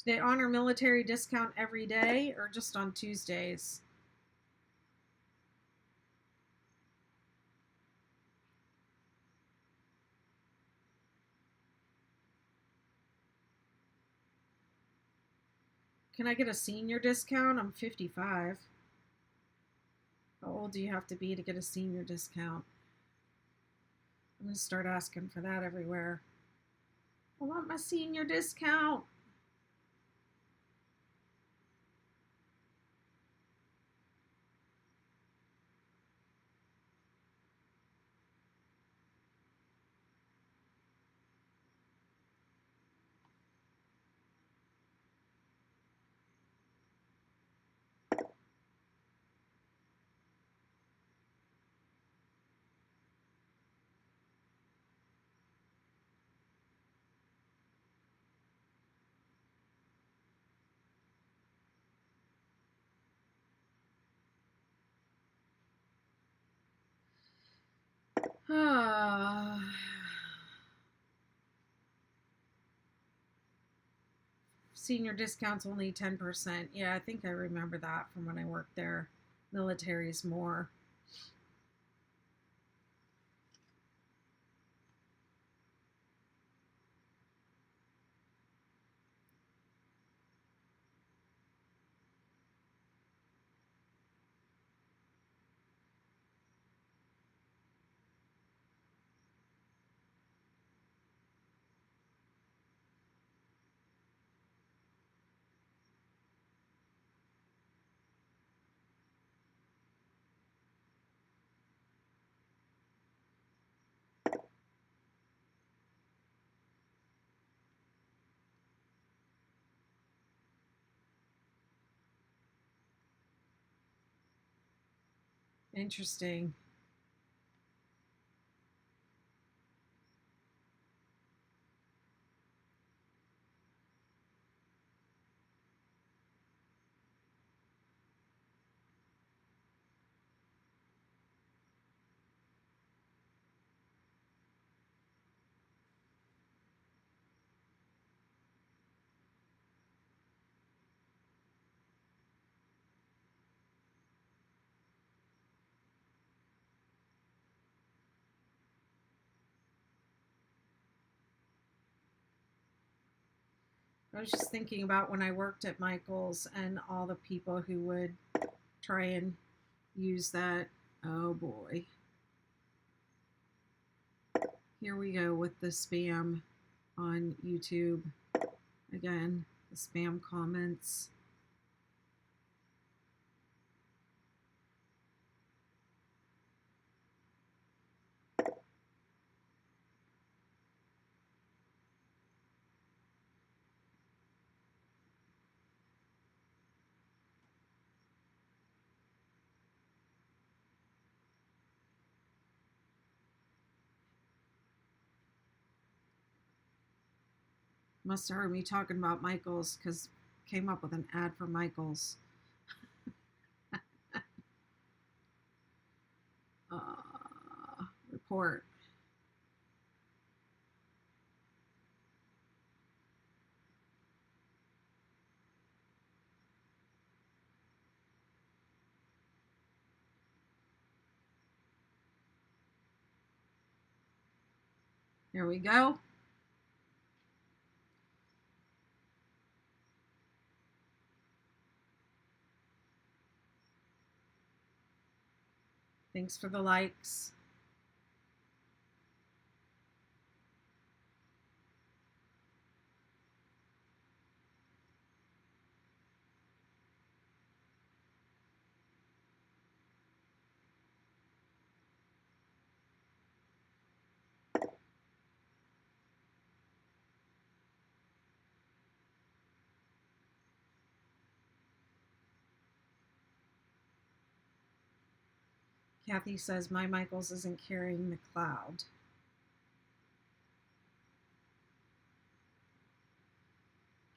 Do they honor military discount every day or just on Tuesdays? Can I get a senior discount? I'm 55. How old do you have to be to get a senior discount? I'm going to start asking for that everywhere. I want my senior discount. Senior discount's only 10%. Yeah, I think I remember that from when I worked there. Military's more. Interesting. I was just thinking about when I worked at Michael's and all the people who would try and use that. Oh boy. Here we go with the spam on YouTube. Again, the spam comments. Must have heard me talking about Michael's because came up with an ad for Michael's. Report. There we go. Thanks for the likes. Kathy says, my Michaels isn't carrying the cloud.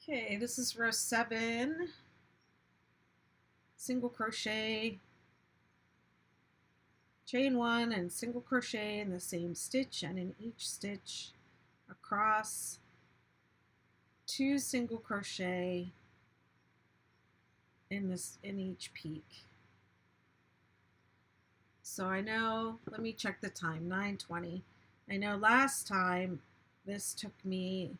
Okay, this is row 7. Single crochet, chain 1 and single crochet in the same stitch, and in each stitch across 2 single crochet in each peak. So I know, let me check the time, 9:20. I know last time this took me,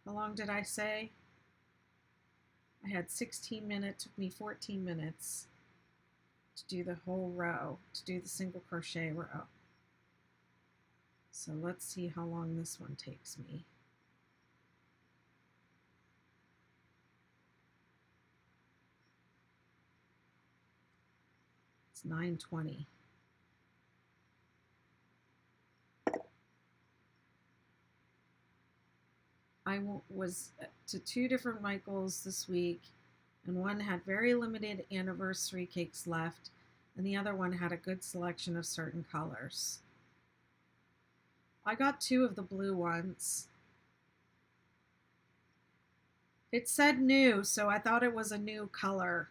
how long did I say? I had 16 minutes, took me 14 minutes to do the whole row, to do the single crochet row. So let's see how long this one takes me. It's 9:20. I was to 2 different Michaels this week, and one had very limited anniversary cakes left, and the other one had a good selection of certain colors. I got 2 of the blue ones. It said new, so I thought it was a new color.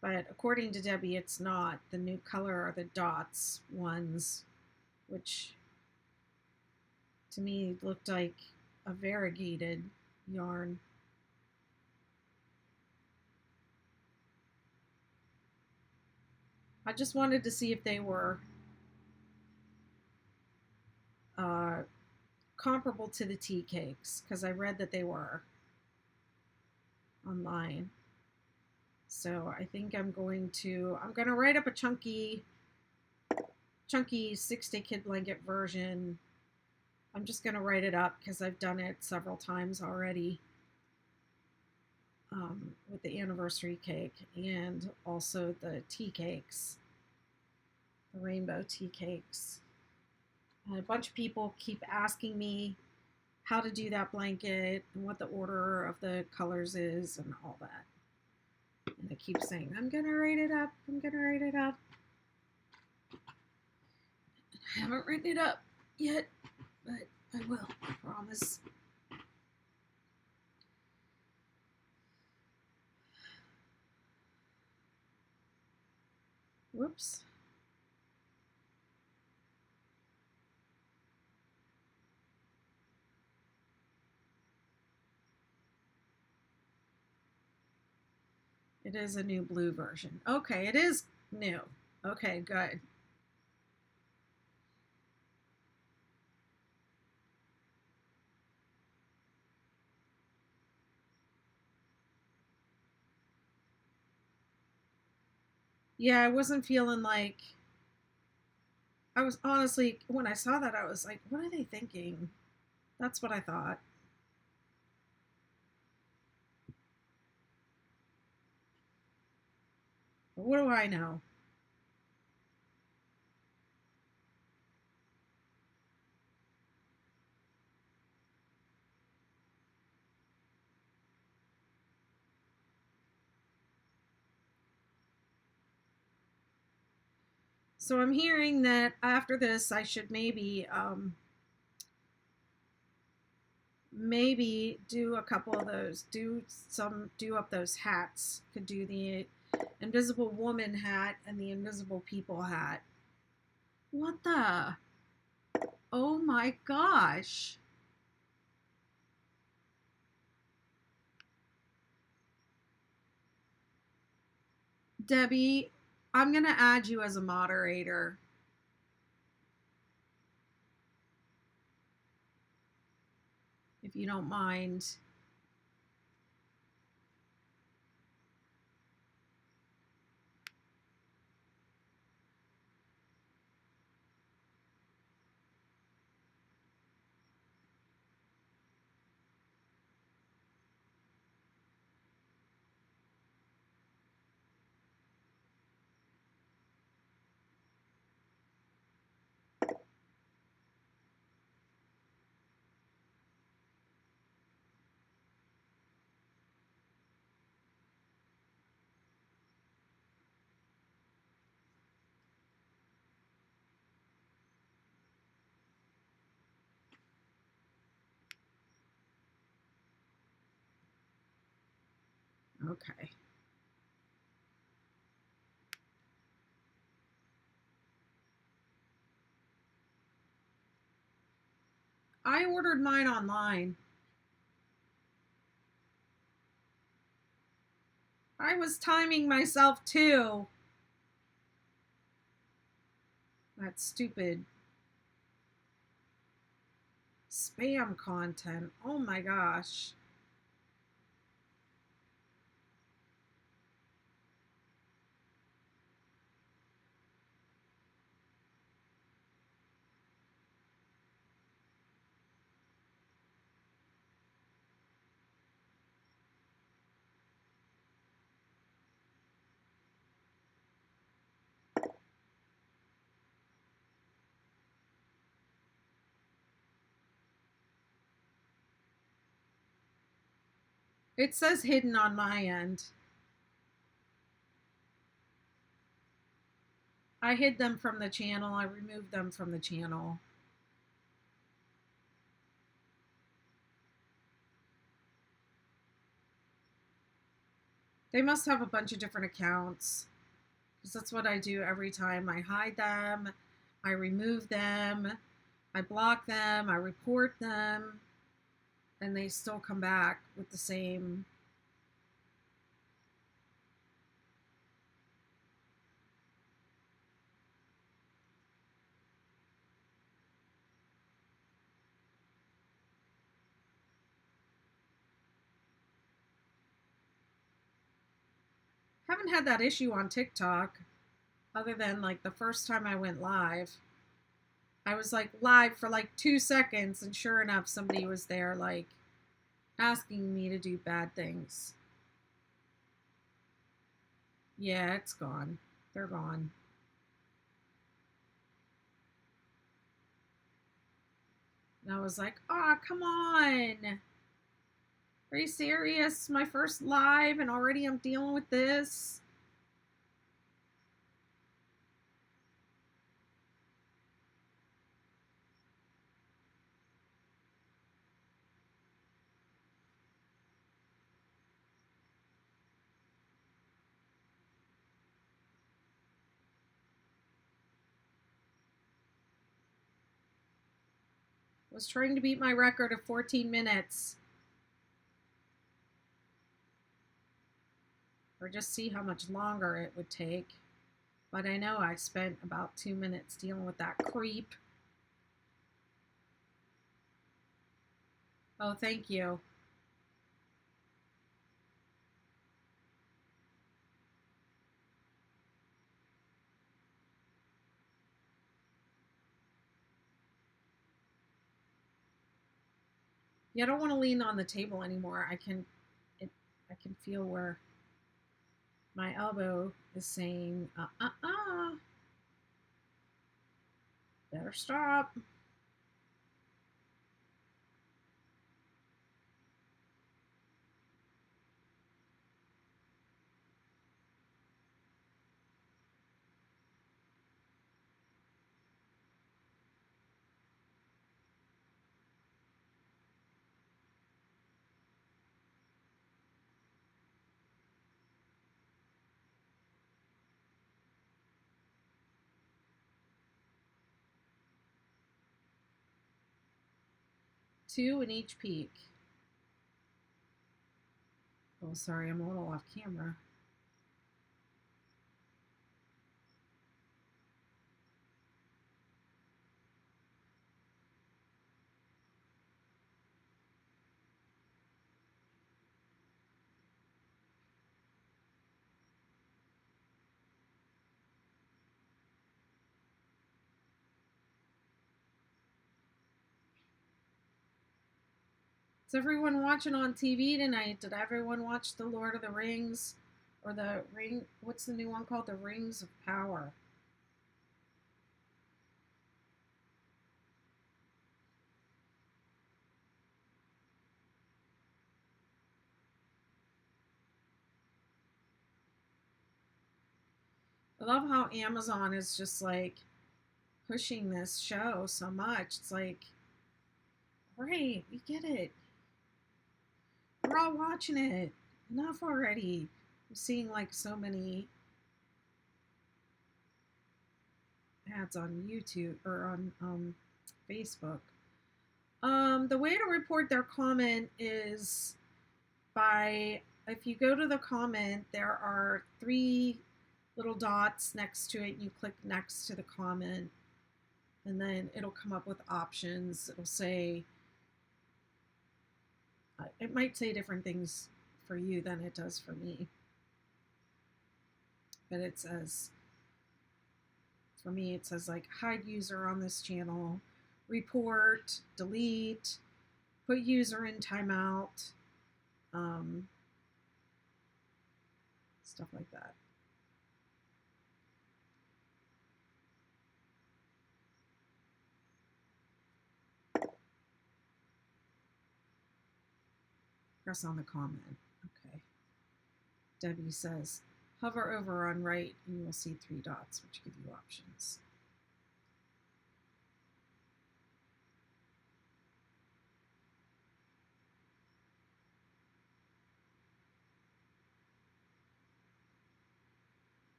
But according to Debbie, it's not. The new color are the dots ones, which to me looked like a variegated yarn. I just wanted to see if they were comparable to the tea cakes, because I read that they were online. So I think I'm going to write up a chunky 6-day kid blanket version. I'm just going to write it up because I've done it several times already with the anniversary cake and also the tea cakes, the rainbow tea cakes. A bunch of people keep asking me how to do that blanket and what the order of the colors is and all that. And I keep saying, I'm going to write it up. I'm going to write it up. I haven't written it up yet, but I will, I promise. Whoops. It is a new blue version. Okay, it is new. Okay, good. Yeah, I wasn't feeling like, I was honestly, when I saw that, I was like, what are they thinking? That's what I thought. But what do I know? So I'm hearing that after this, I should maybe do a couple of those, do up those hats. Could do the Invisible Woman hat and the Invisible People hat. What the? Oh my gosh. Debbie, I'm going to add you as a moderator. you don't mind. Okay. I ordered mine online. I was timing myself too. That stupid spam content. Oh my gosh. It says hidden on my end. I hid them from the channel. I removed them from the channel. They must have a bunch of different accounts, because that's what I do every time. I hide them, I remove them, I block them, I report them, and they still come back with the same. Haven't had that issue on TikTok, other than like the first time I went live. I was like live for like 2 seconds, and sure enough, somebody was there like asking me to do bad things. Yeah, it's gone. They're gone. And I was like, oh, come on. Are you serious? My first live, and already I'm dealing with this? I was trying to beat my record of 14 minutes. Or just see how much longer it would take. But I know I spent about 2 minutes dealing with that creep. Oh, thank you. Yeah, I don't want to lean on the table anymore. I can feel where my elbow is saying, better stop. Two in each peak. Oh, sorry, I'm a little off camera. Is everyone watching on TV tonight? Did everyone watch The Lord of the Rings? Or the Ring, what's the new one called? The Rings of Power. I love how Amazon is just like pushing this show so much. It's like, great, we get it. We're all watching it. Enough already. I'm seeing like so many ads on YouTube or on Facebook. The way to report their comment is by, if you go to the comment, there are 3 little dots next to it. You click next to the comment, and then it'll come up with options. It'll say, it might say different things for you than it does for me. But it says, for me, it says like hide user on this channel, report, delete, put user in timeout, stuff like that. Press on the comment. Okay. Debbie says, hover over on right and you will see 3 dots, which give you options.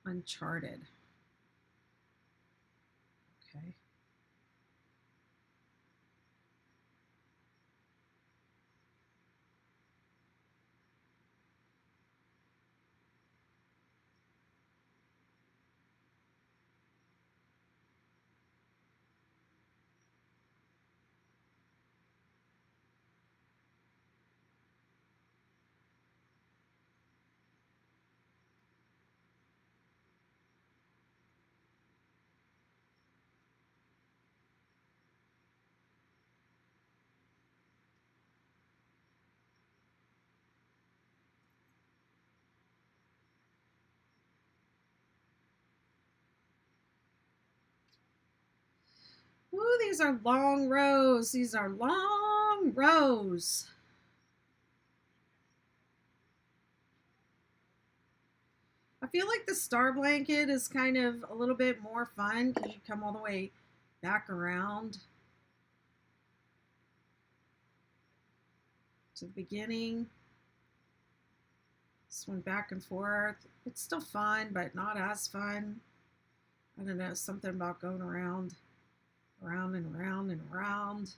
Uncharted. Okay. Ooh, these are long rows. These are long rows. I feel like the star blanket is kind of a little bit more fun because you come all the way back around to the beginning. This one back and forth. It's still fun, but not as fun. I don't know, something about going around and around and around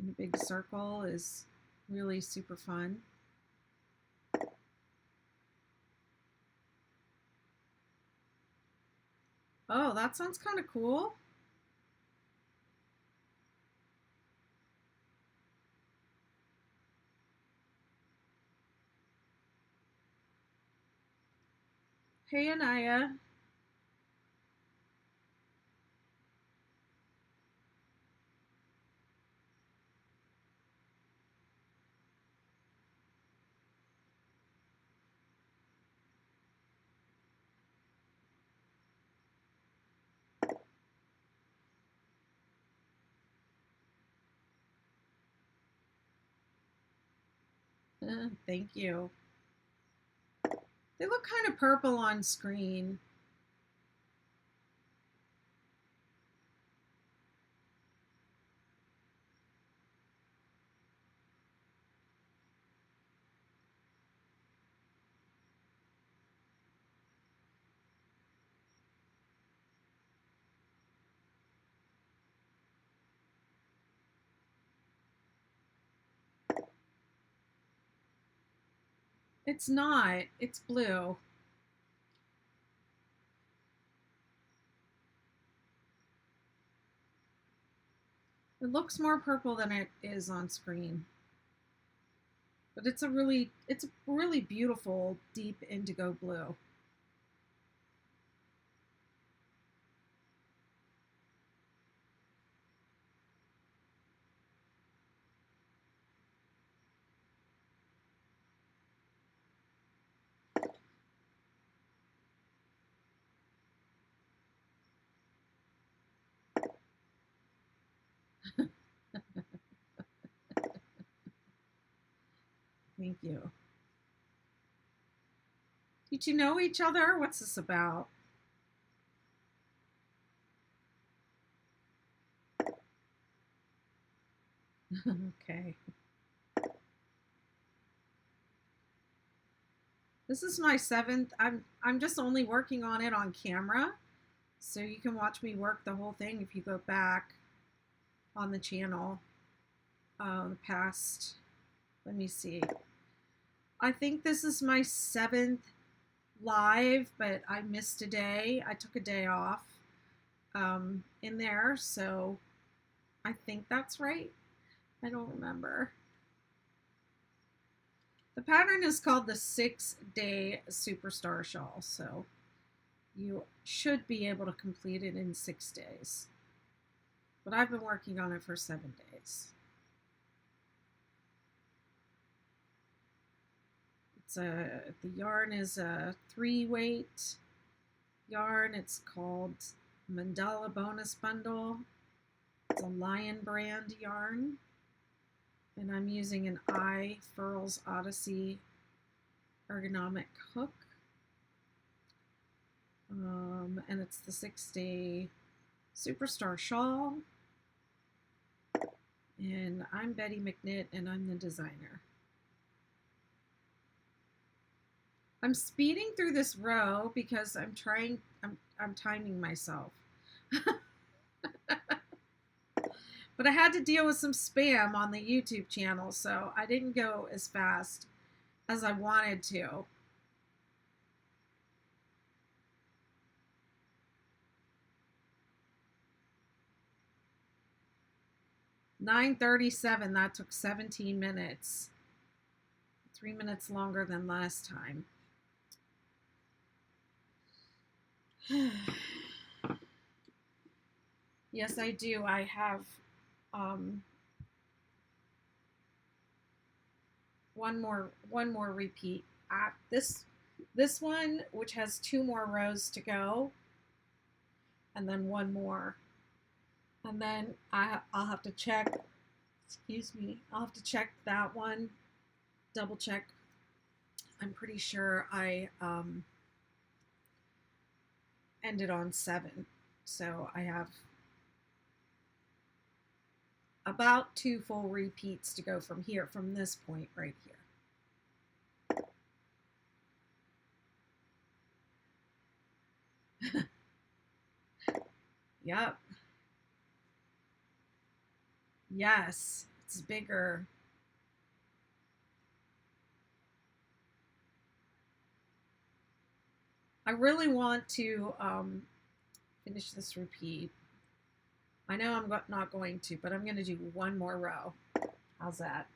in a big circle is really super fun. Oh, that sounds kind of cool. Hey, Anaya. Thank you. They look kind of purple on screen. It's not. It's blue. It looks more purple than it is on screen. But it's a really beautiful deep indigo blue. Thank you. Did you know each other? What's this about? Okay. This is my 7th. I'm just only working on it on camera. So you can watch me work the whole thing if you go back on the channel. The past, let me see. I think this is my 7th live, but I missed a day. I took a day off in there, so I think that's right. I don't remember. The pattern is called the 6-day Superstar Shawl, so you should be able to complete it in 6 days. But I've been working on it for 7 days. The yarn is a 3-weight yarn. It's called Mandala Bonus Bundle. It's a Lion brand yarn. And I'm using an iFurls Odyssey ergonomic hook. And it's the 6-day Superstar Shawl. And I'm Betty McKnit, and I'm the designer. I'm speeding through this row because I'm timing myself. But I had to deal with some spam on the YouTube channel, so I didn't go as fast as I wanted to. $9:37, that took 17 minutes. 3 minutes longer than last time. Yes, I do. I have one more repeat. This one, which has 2 more rows to go, and then 1 more, and then I'll have to check. Excuse me. I'll have to check that one. Double check. I'm pretty sure I ended on 7, so I have about 2 full repeats to go from here, from this point right here. Yep. Yes, it's bigger. I really want to finish this repeat. I know I'm not going to, but I'm going to do 1 more row. How's that?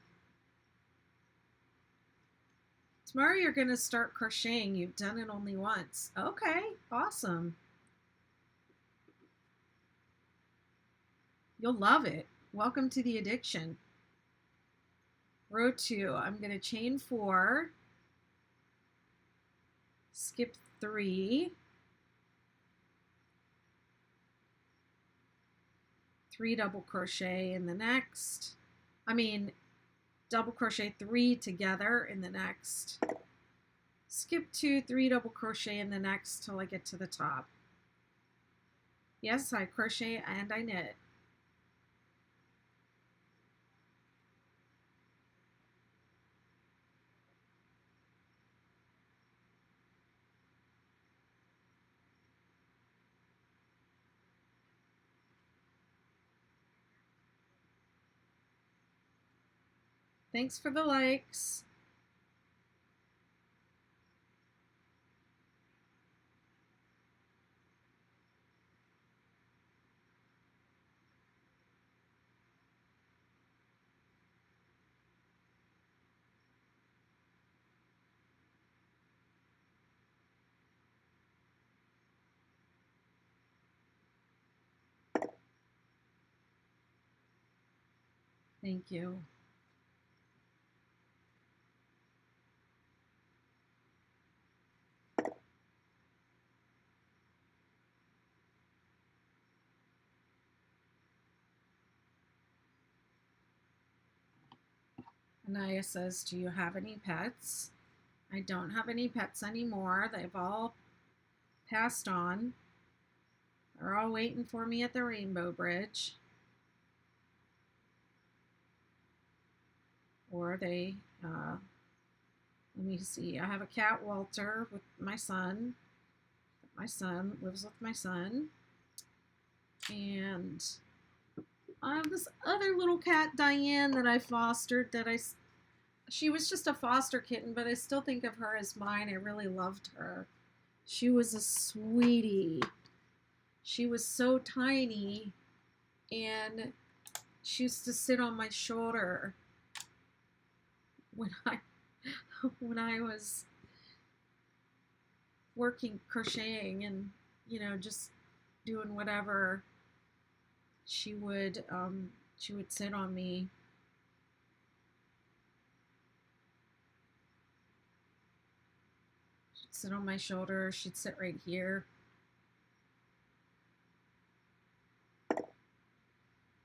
Tomorrow you're going to start crocheting. You've done it only once. Okay, awesome. You'll love it. Welcome to the addiction. Row 2, I'm going to chain 4, skip 3, 3 double crochet in the next. Double crochet 3 together in the next. Skip 2, 3 double crochet in the next till I get to the top. Yes, I crochet and I knit. Thanks for the likes. Thank you. Anaya says, do you have any pets? I don't have any pets anymore. They've all passed on. They're all waiting for me at the Rainbow Bridge. Or they, let me see, I have a cat, Walter, with my son. My son lives with my son. And I have this other little cat, Diane, that I fostered she was just a foster kitten, but I still think of her as mine. I really loved her. She was a sweetie. She was so tiny, and she used to sit on my shoulder when I was working crocheting and just doing whatever. She would sit on me. She'd sit on my shoulder. She'd sit right here.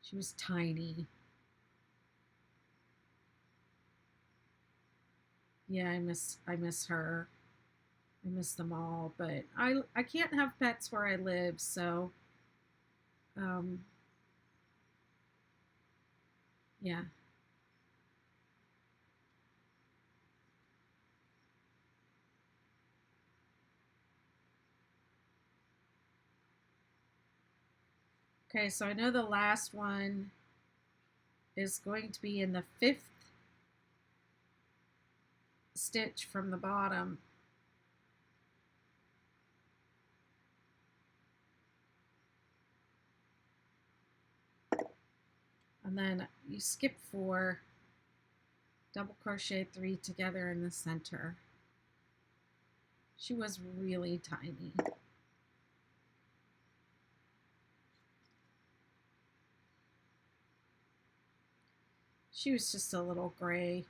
She was tiny. Yeah, I miss her. I miss them all, but I can't have pets where I live, so yeah. Okay, so I know the last one is going to be in the 5th stitch from the bottom. And then you skip 4, double crochet 3 together in the center. She was really tiny. She was just a little gray.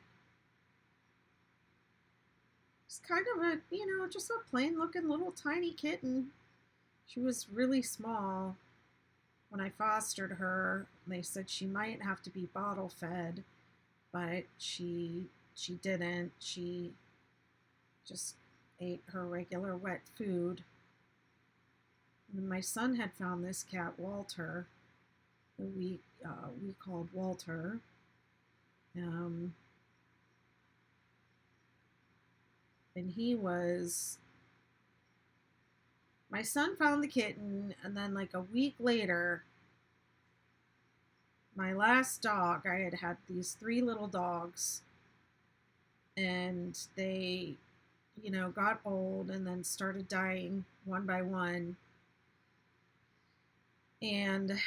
It's kind of a, just a plain looking little tiny kitten. She was really small. When I fostered her, they said she might have to be bottle fed, but she didn't. She just ate her regular wet food. And my son had found this cat, Walter, who we called Walter. And my son found the kitten, and then like a week later, my last dog, I had these 3 little dogs, and they, got old and then started dying one by one. And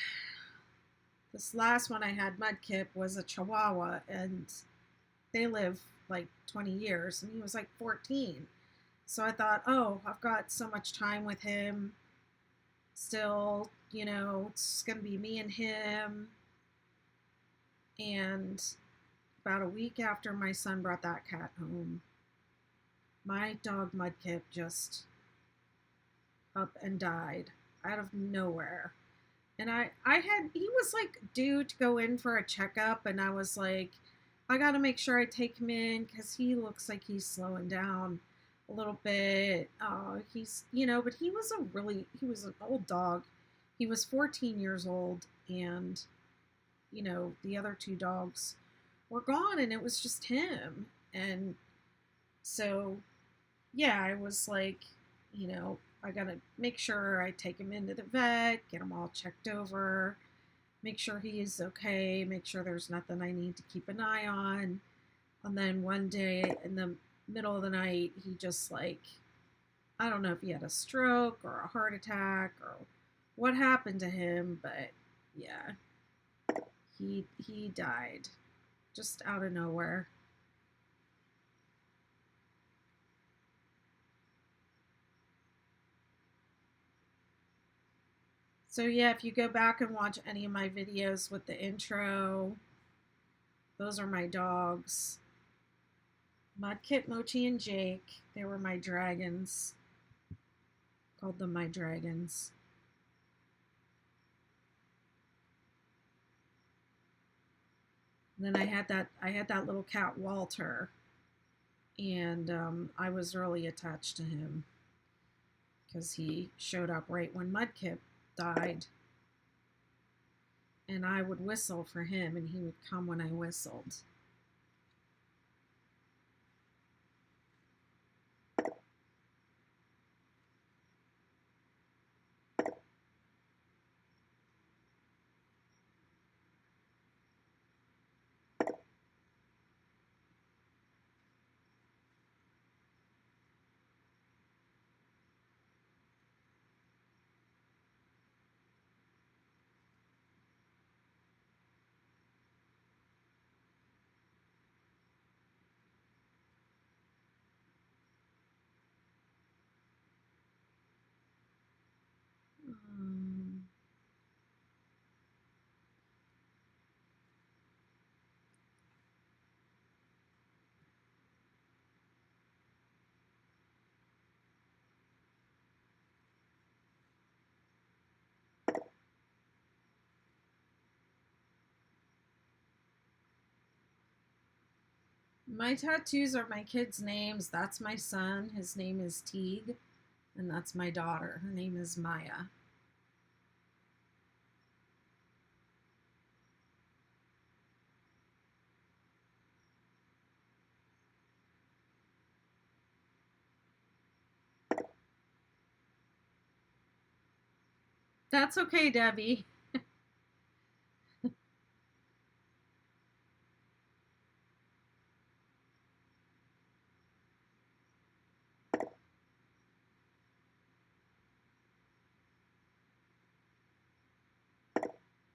this last one I had, Mudkip, was a Chihuahua, and they live like 20 years, and he was like 14. So I thought, oh, I've got so much time with him still, it's going to be me and him. And about a week after my son brought that cat home, my dog Mudkip just up and died out of nowhere. And he was like due to go in for a checkup, and I was like, I got to make sure I take him in because he looks like he's slowing down a little bit. He's, but he was an old dog. He was 14 years old, and, the other 2 dogs were gone, and it was just him. And so, yeah, I was like, I got to make sure I take him into the vet, get him all checked over, make sure he is okay, make sure there's nothing I need to keep an eye on. And then one day in the middle of the night, he just like, I don't know if he had a stroke or a heart attack or what happened to him, but yeah, he died just out of nowhere. So yeah, if you go back and watch any of my videos with the intro, Those are my dogs. Mudkip, Mochi, and Jake. They were my dragons. Called them my dragons. Then I had that little cat Walter, and I was really attached to him because he showed up right when Mudkip died, and I would whistle for him, and he would come when I whistled. Um, my tattoos are my kids' names. That's my son. His name is Teague. And that's my daughter. Her name is Maya. That's okay, Debbie.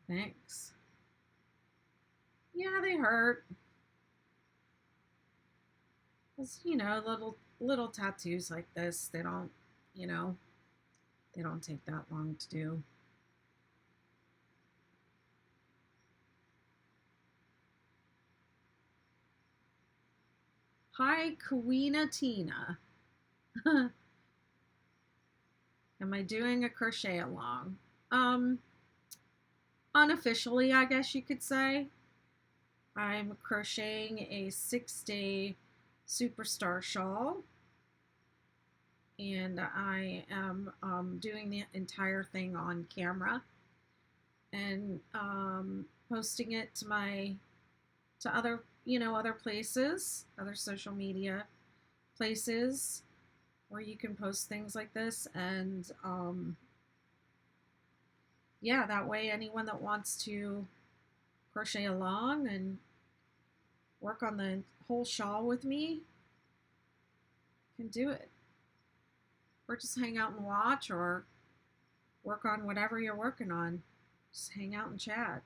Thanks. Yeah, they hurt. Cause little tattoos like this, they don't, you know, they don't take that long to do. Hi, Kawina Tina. Am I doing a crochet along? Um, Unofficially, I guess you could say. I'm crocheting a 6-day superstar shawl, and I am doing the entire thing on camera and posting it to other other places, other social media places where you can post things like this, and yeah, that way anyone that wants to crochet along and work on the whole shawl with me can do it, or just hang out and watch, or work on whatever you're working on. Just hang out and chat.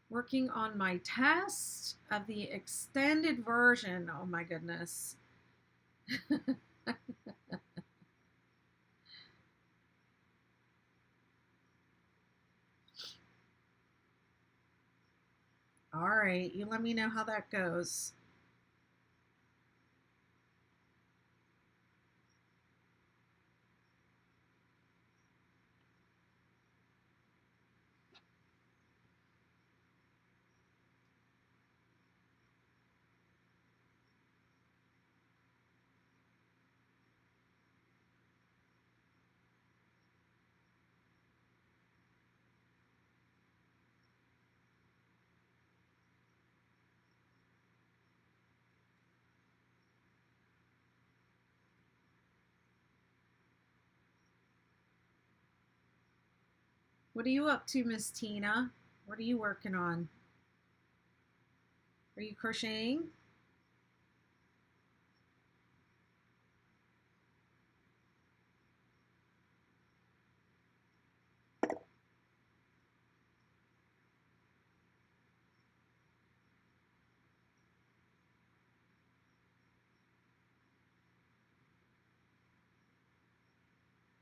Working on my test of the extended version. Oh my goodness. All right, you let me know how that goes. What are you up to, Miss Tina? What are you working on? Are you crocheting?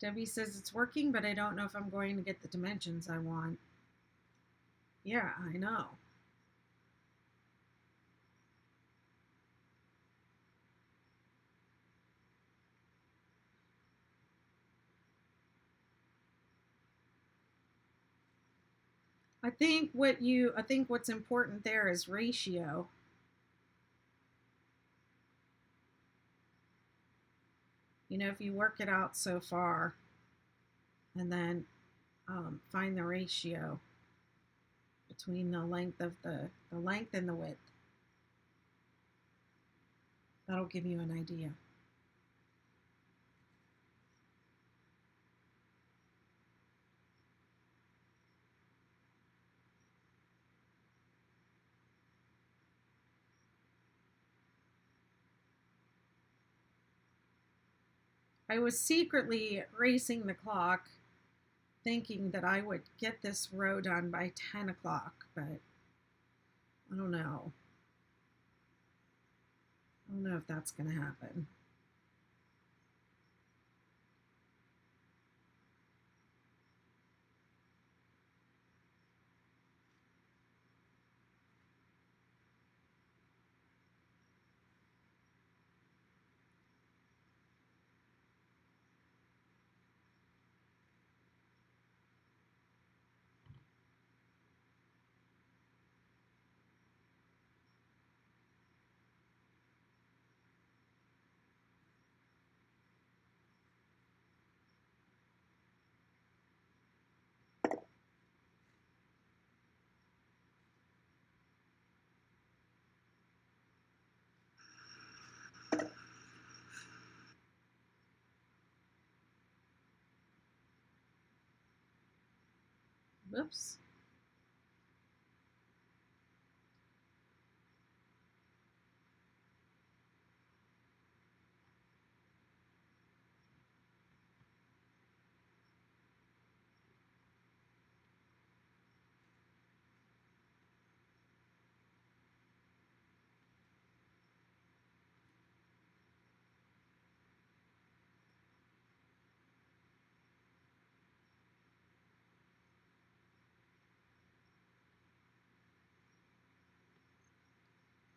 Debbie says it's working, but I don't know if I'm going to get the dimensions I want. Yeah, I know. I think what's important there is ratio. You know, if you work it out so far and then find the ratio between the length of the length and the width, that'll give you an idea. I was secretly racing the clock thinking that I would get this row done by 10 o'clock, but I don't know. I don't know if that's going to happen. Whoops.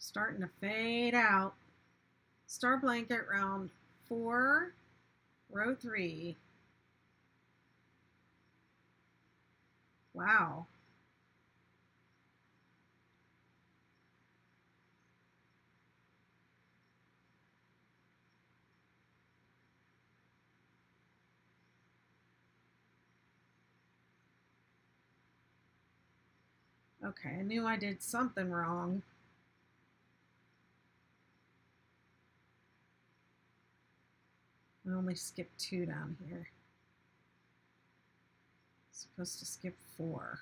Starting to fade out. Star blanket round 4, row 3. Wow. Okay, I knew I did something wrong. I only skipped 2 down here. Supposed to skip 4.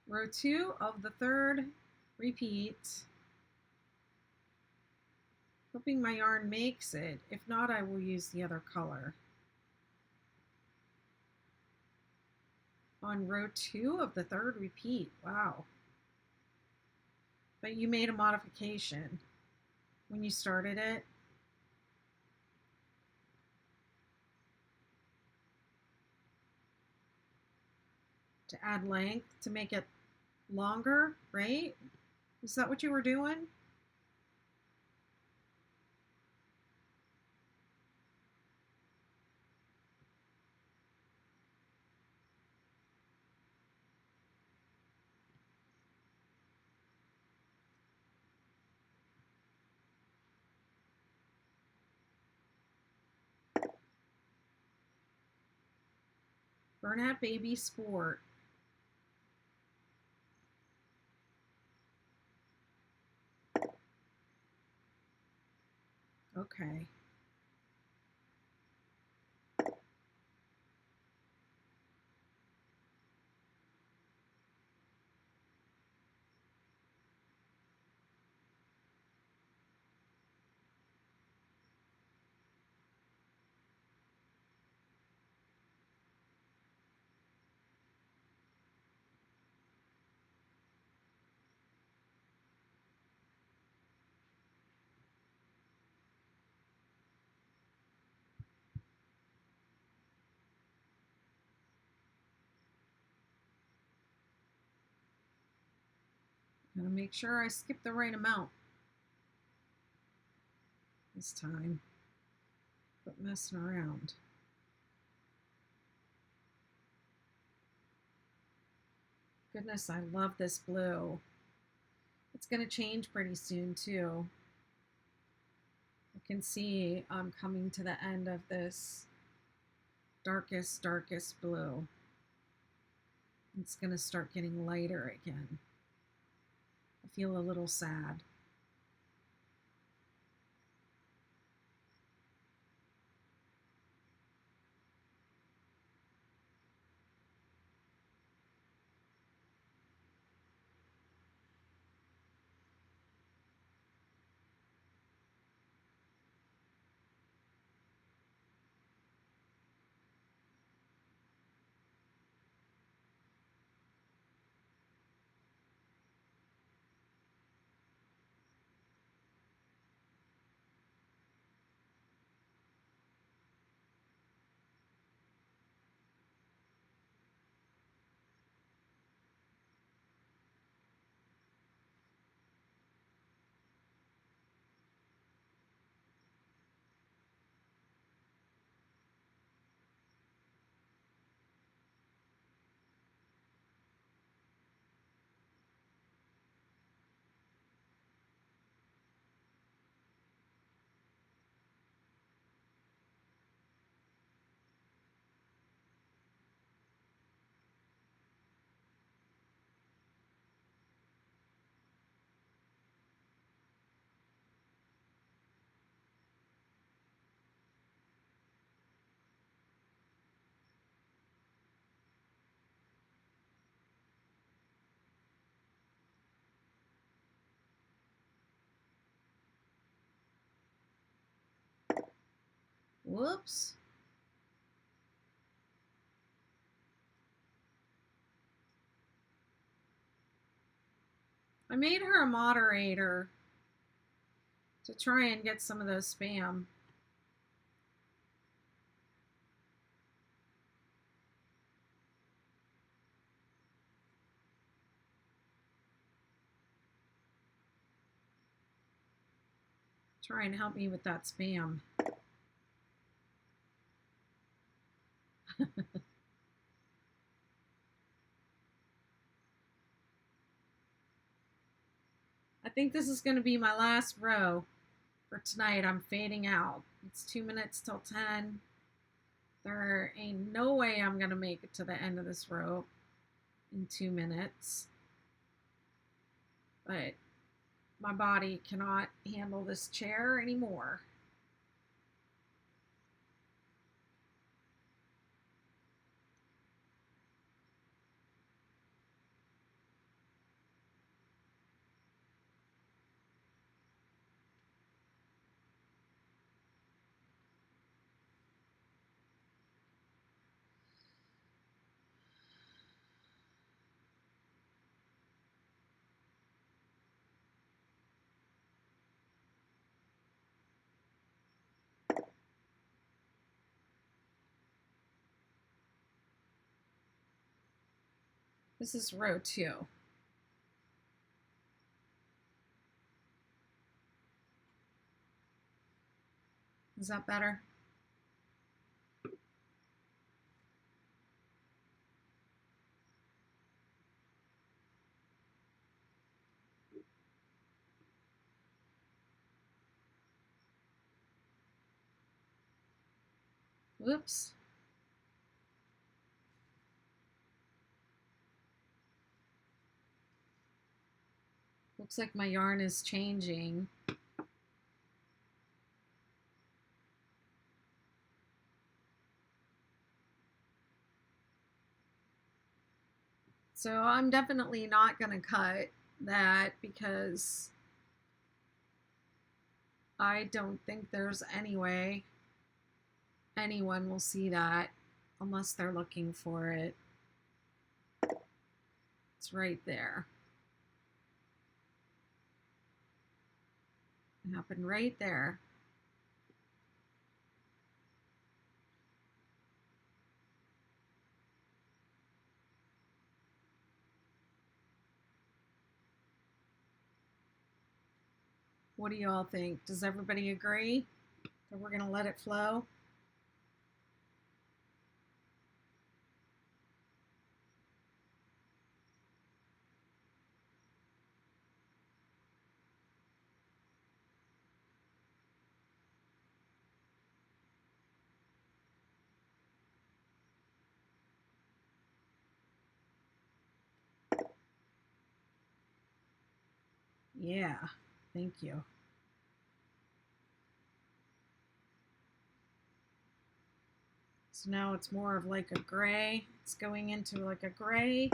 Row 2 of the 3rd repeat. Hoping my yarn makes it. If not, I will use the other color. On row 2 of the 3rd repeat. Wow. But you made a modification when you started it. To add length to make it longer, right? Is that what you were doing? Burnett Baby Sport. Okay. Gotta make sure I skip the right amount this time. Quit messing around. Goodness, I love this blue. It's gonna change pretty soon too. I can see I'm coming to the end of this darkest blue. It's gonna start getting lighter again. I feel a little sad. Whoops. I made her a moderator to try and get some of those spam. Try and help me with that spam. I think this is going to be my last row for tonight. I'm fading out. It's 2 minutes till 10. There ain't no way I'm going to make it to the end of this row in 2 minutes. But my body cannot handle this chair anymore. This is row 2. Is that better? Whoops. Looks like my yarn is changing. So I'm definitely not going to cut that because I don't think there's any way anyone will see that unless they're looking for it. It's right there. It happened right there. What do you all think? Does everybody agree that we're going to let it flow? Yeah, thank you. So now it's more of like a gray. It's going into like a gray.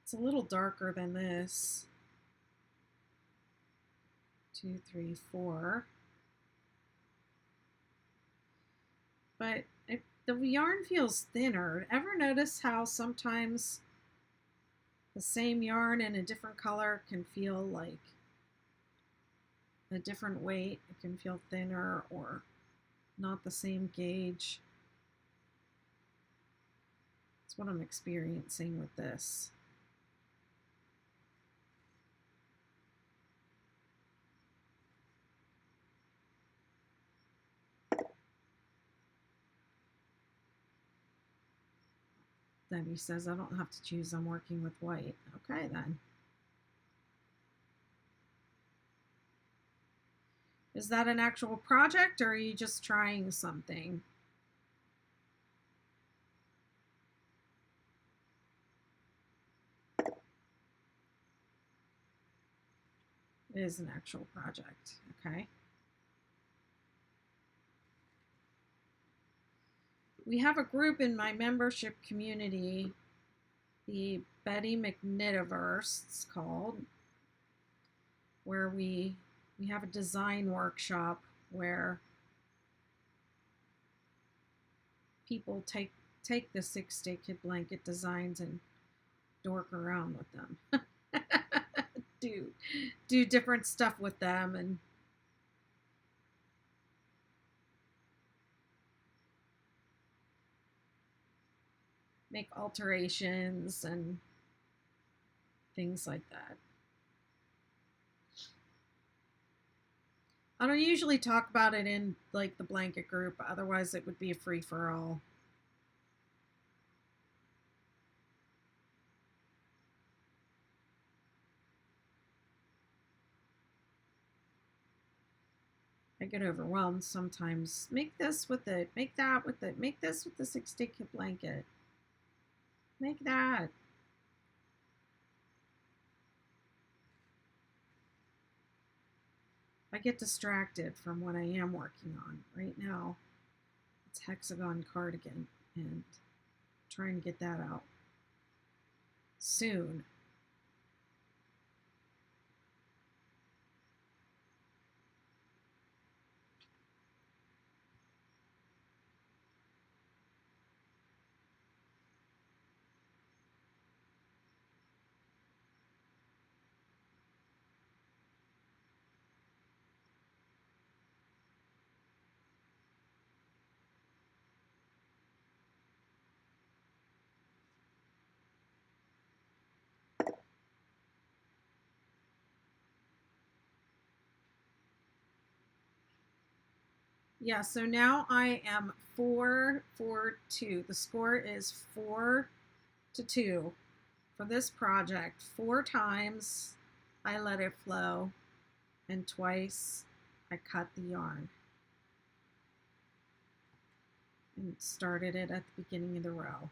It's a little darker than this. 2, 3, 4. But the yarn feels thinner. Ever notice how sometimes the same yarn in a different color can feel like a different weight? It can feel thinner or not the same gauge. That's what I'm experiencing with this. Debbie says I don't have to choose, I'm working with white. Okay then. Is that an actual project or are you just trying something? It is an actual project, okay. We have a group in my membership community, the Betty McKnitiverse, it's called, where we have a design workshop where people take the 6-day kit blanket designs and dork around with them. do different stuff with them and make alterations and things like that. I don't usually talk about it in like the blanket group, otherwise it would be a free-for-all. I get overwhelmed sometimes. Make this with it, make that with it, make this with the 6-day kit blanket. Make that. I get distracted from what I am working on. Right now, it's hexagon cardigan and trying to get that out soon. Yeah, so now I am 4-4-2. The score is 4-2 for this project. 4 times I let it flow and twice I cut the yarn and started it at the beginning of the row.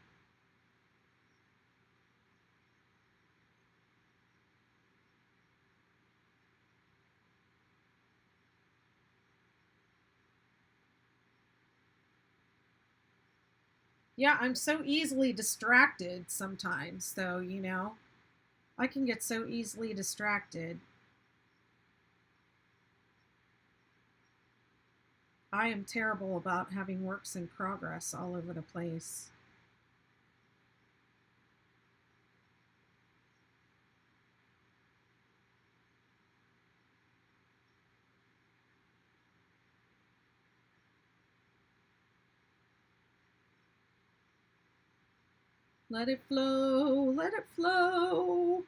Yeah, I'm so easily distracted sometimes, so, you know, I can get so easily distracted. I am terrible about having works in progress all over the place. Let it flow, let it flow.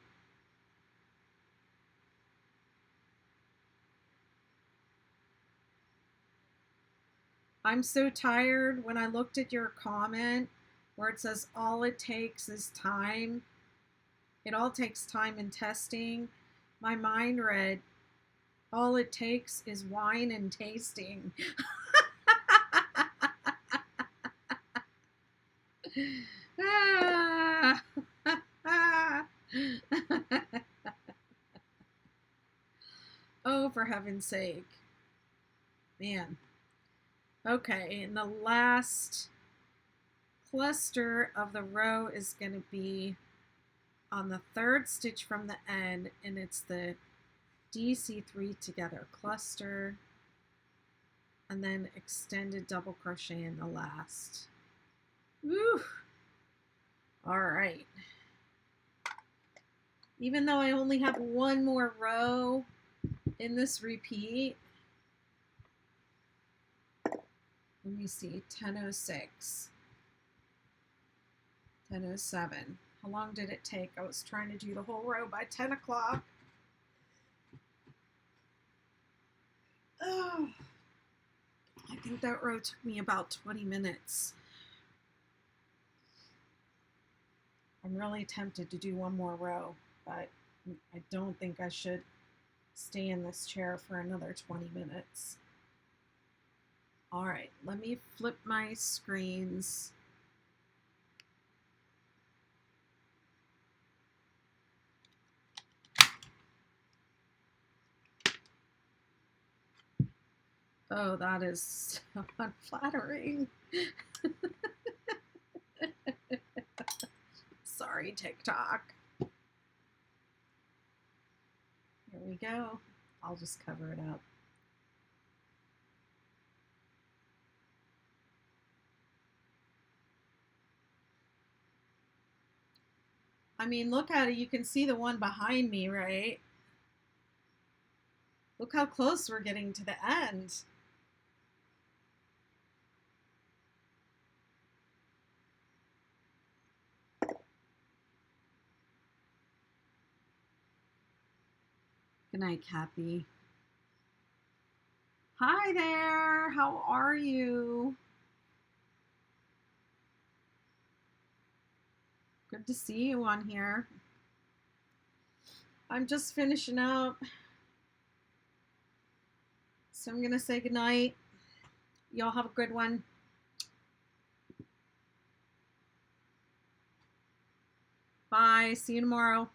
I'm so tired. When I looked at your comment where it says all it takes is time, it all takes time and testing. My mind read, all it takes is wine and tasting. Oh, for heaven's sake. Man. Okay, and the last cluster of the row is going to be on the third stitch from the end, and it's the DC3 together cluster, and then extended double crochet in the last. Woo! All right. Even though I only have one more row in this repeat, let me see, 10:06, 10:07. How long did it take? I was trying to do the whole row by 10 o'clock. Oh, I think that row took me about 20 minutes. I'm really tempted to do one more row, but I don't think I should stay in this chair for another 20 minutes. All right, let me flip my screens. Oh, that is so unflattering. Sorry, TikTok. Here we go. I'll just cover it up. I mean, look at it. You can see the one behind me, right? Look how close we're getting to the end. Good night, Kathy. Hi there. How are you? Good to see you on here. I'm just finishing up, so I'm going to say goodnight. Y'all have a good one. Bye. See you tomorrow.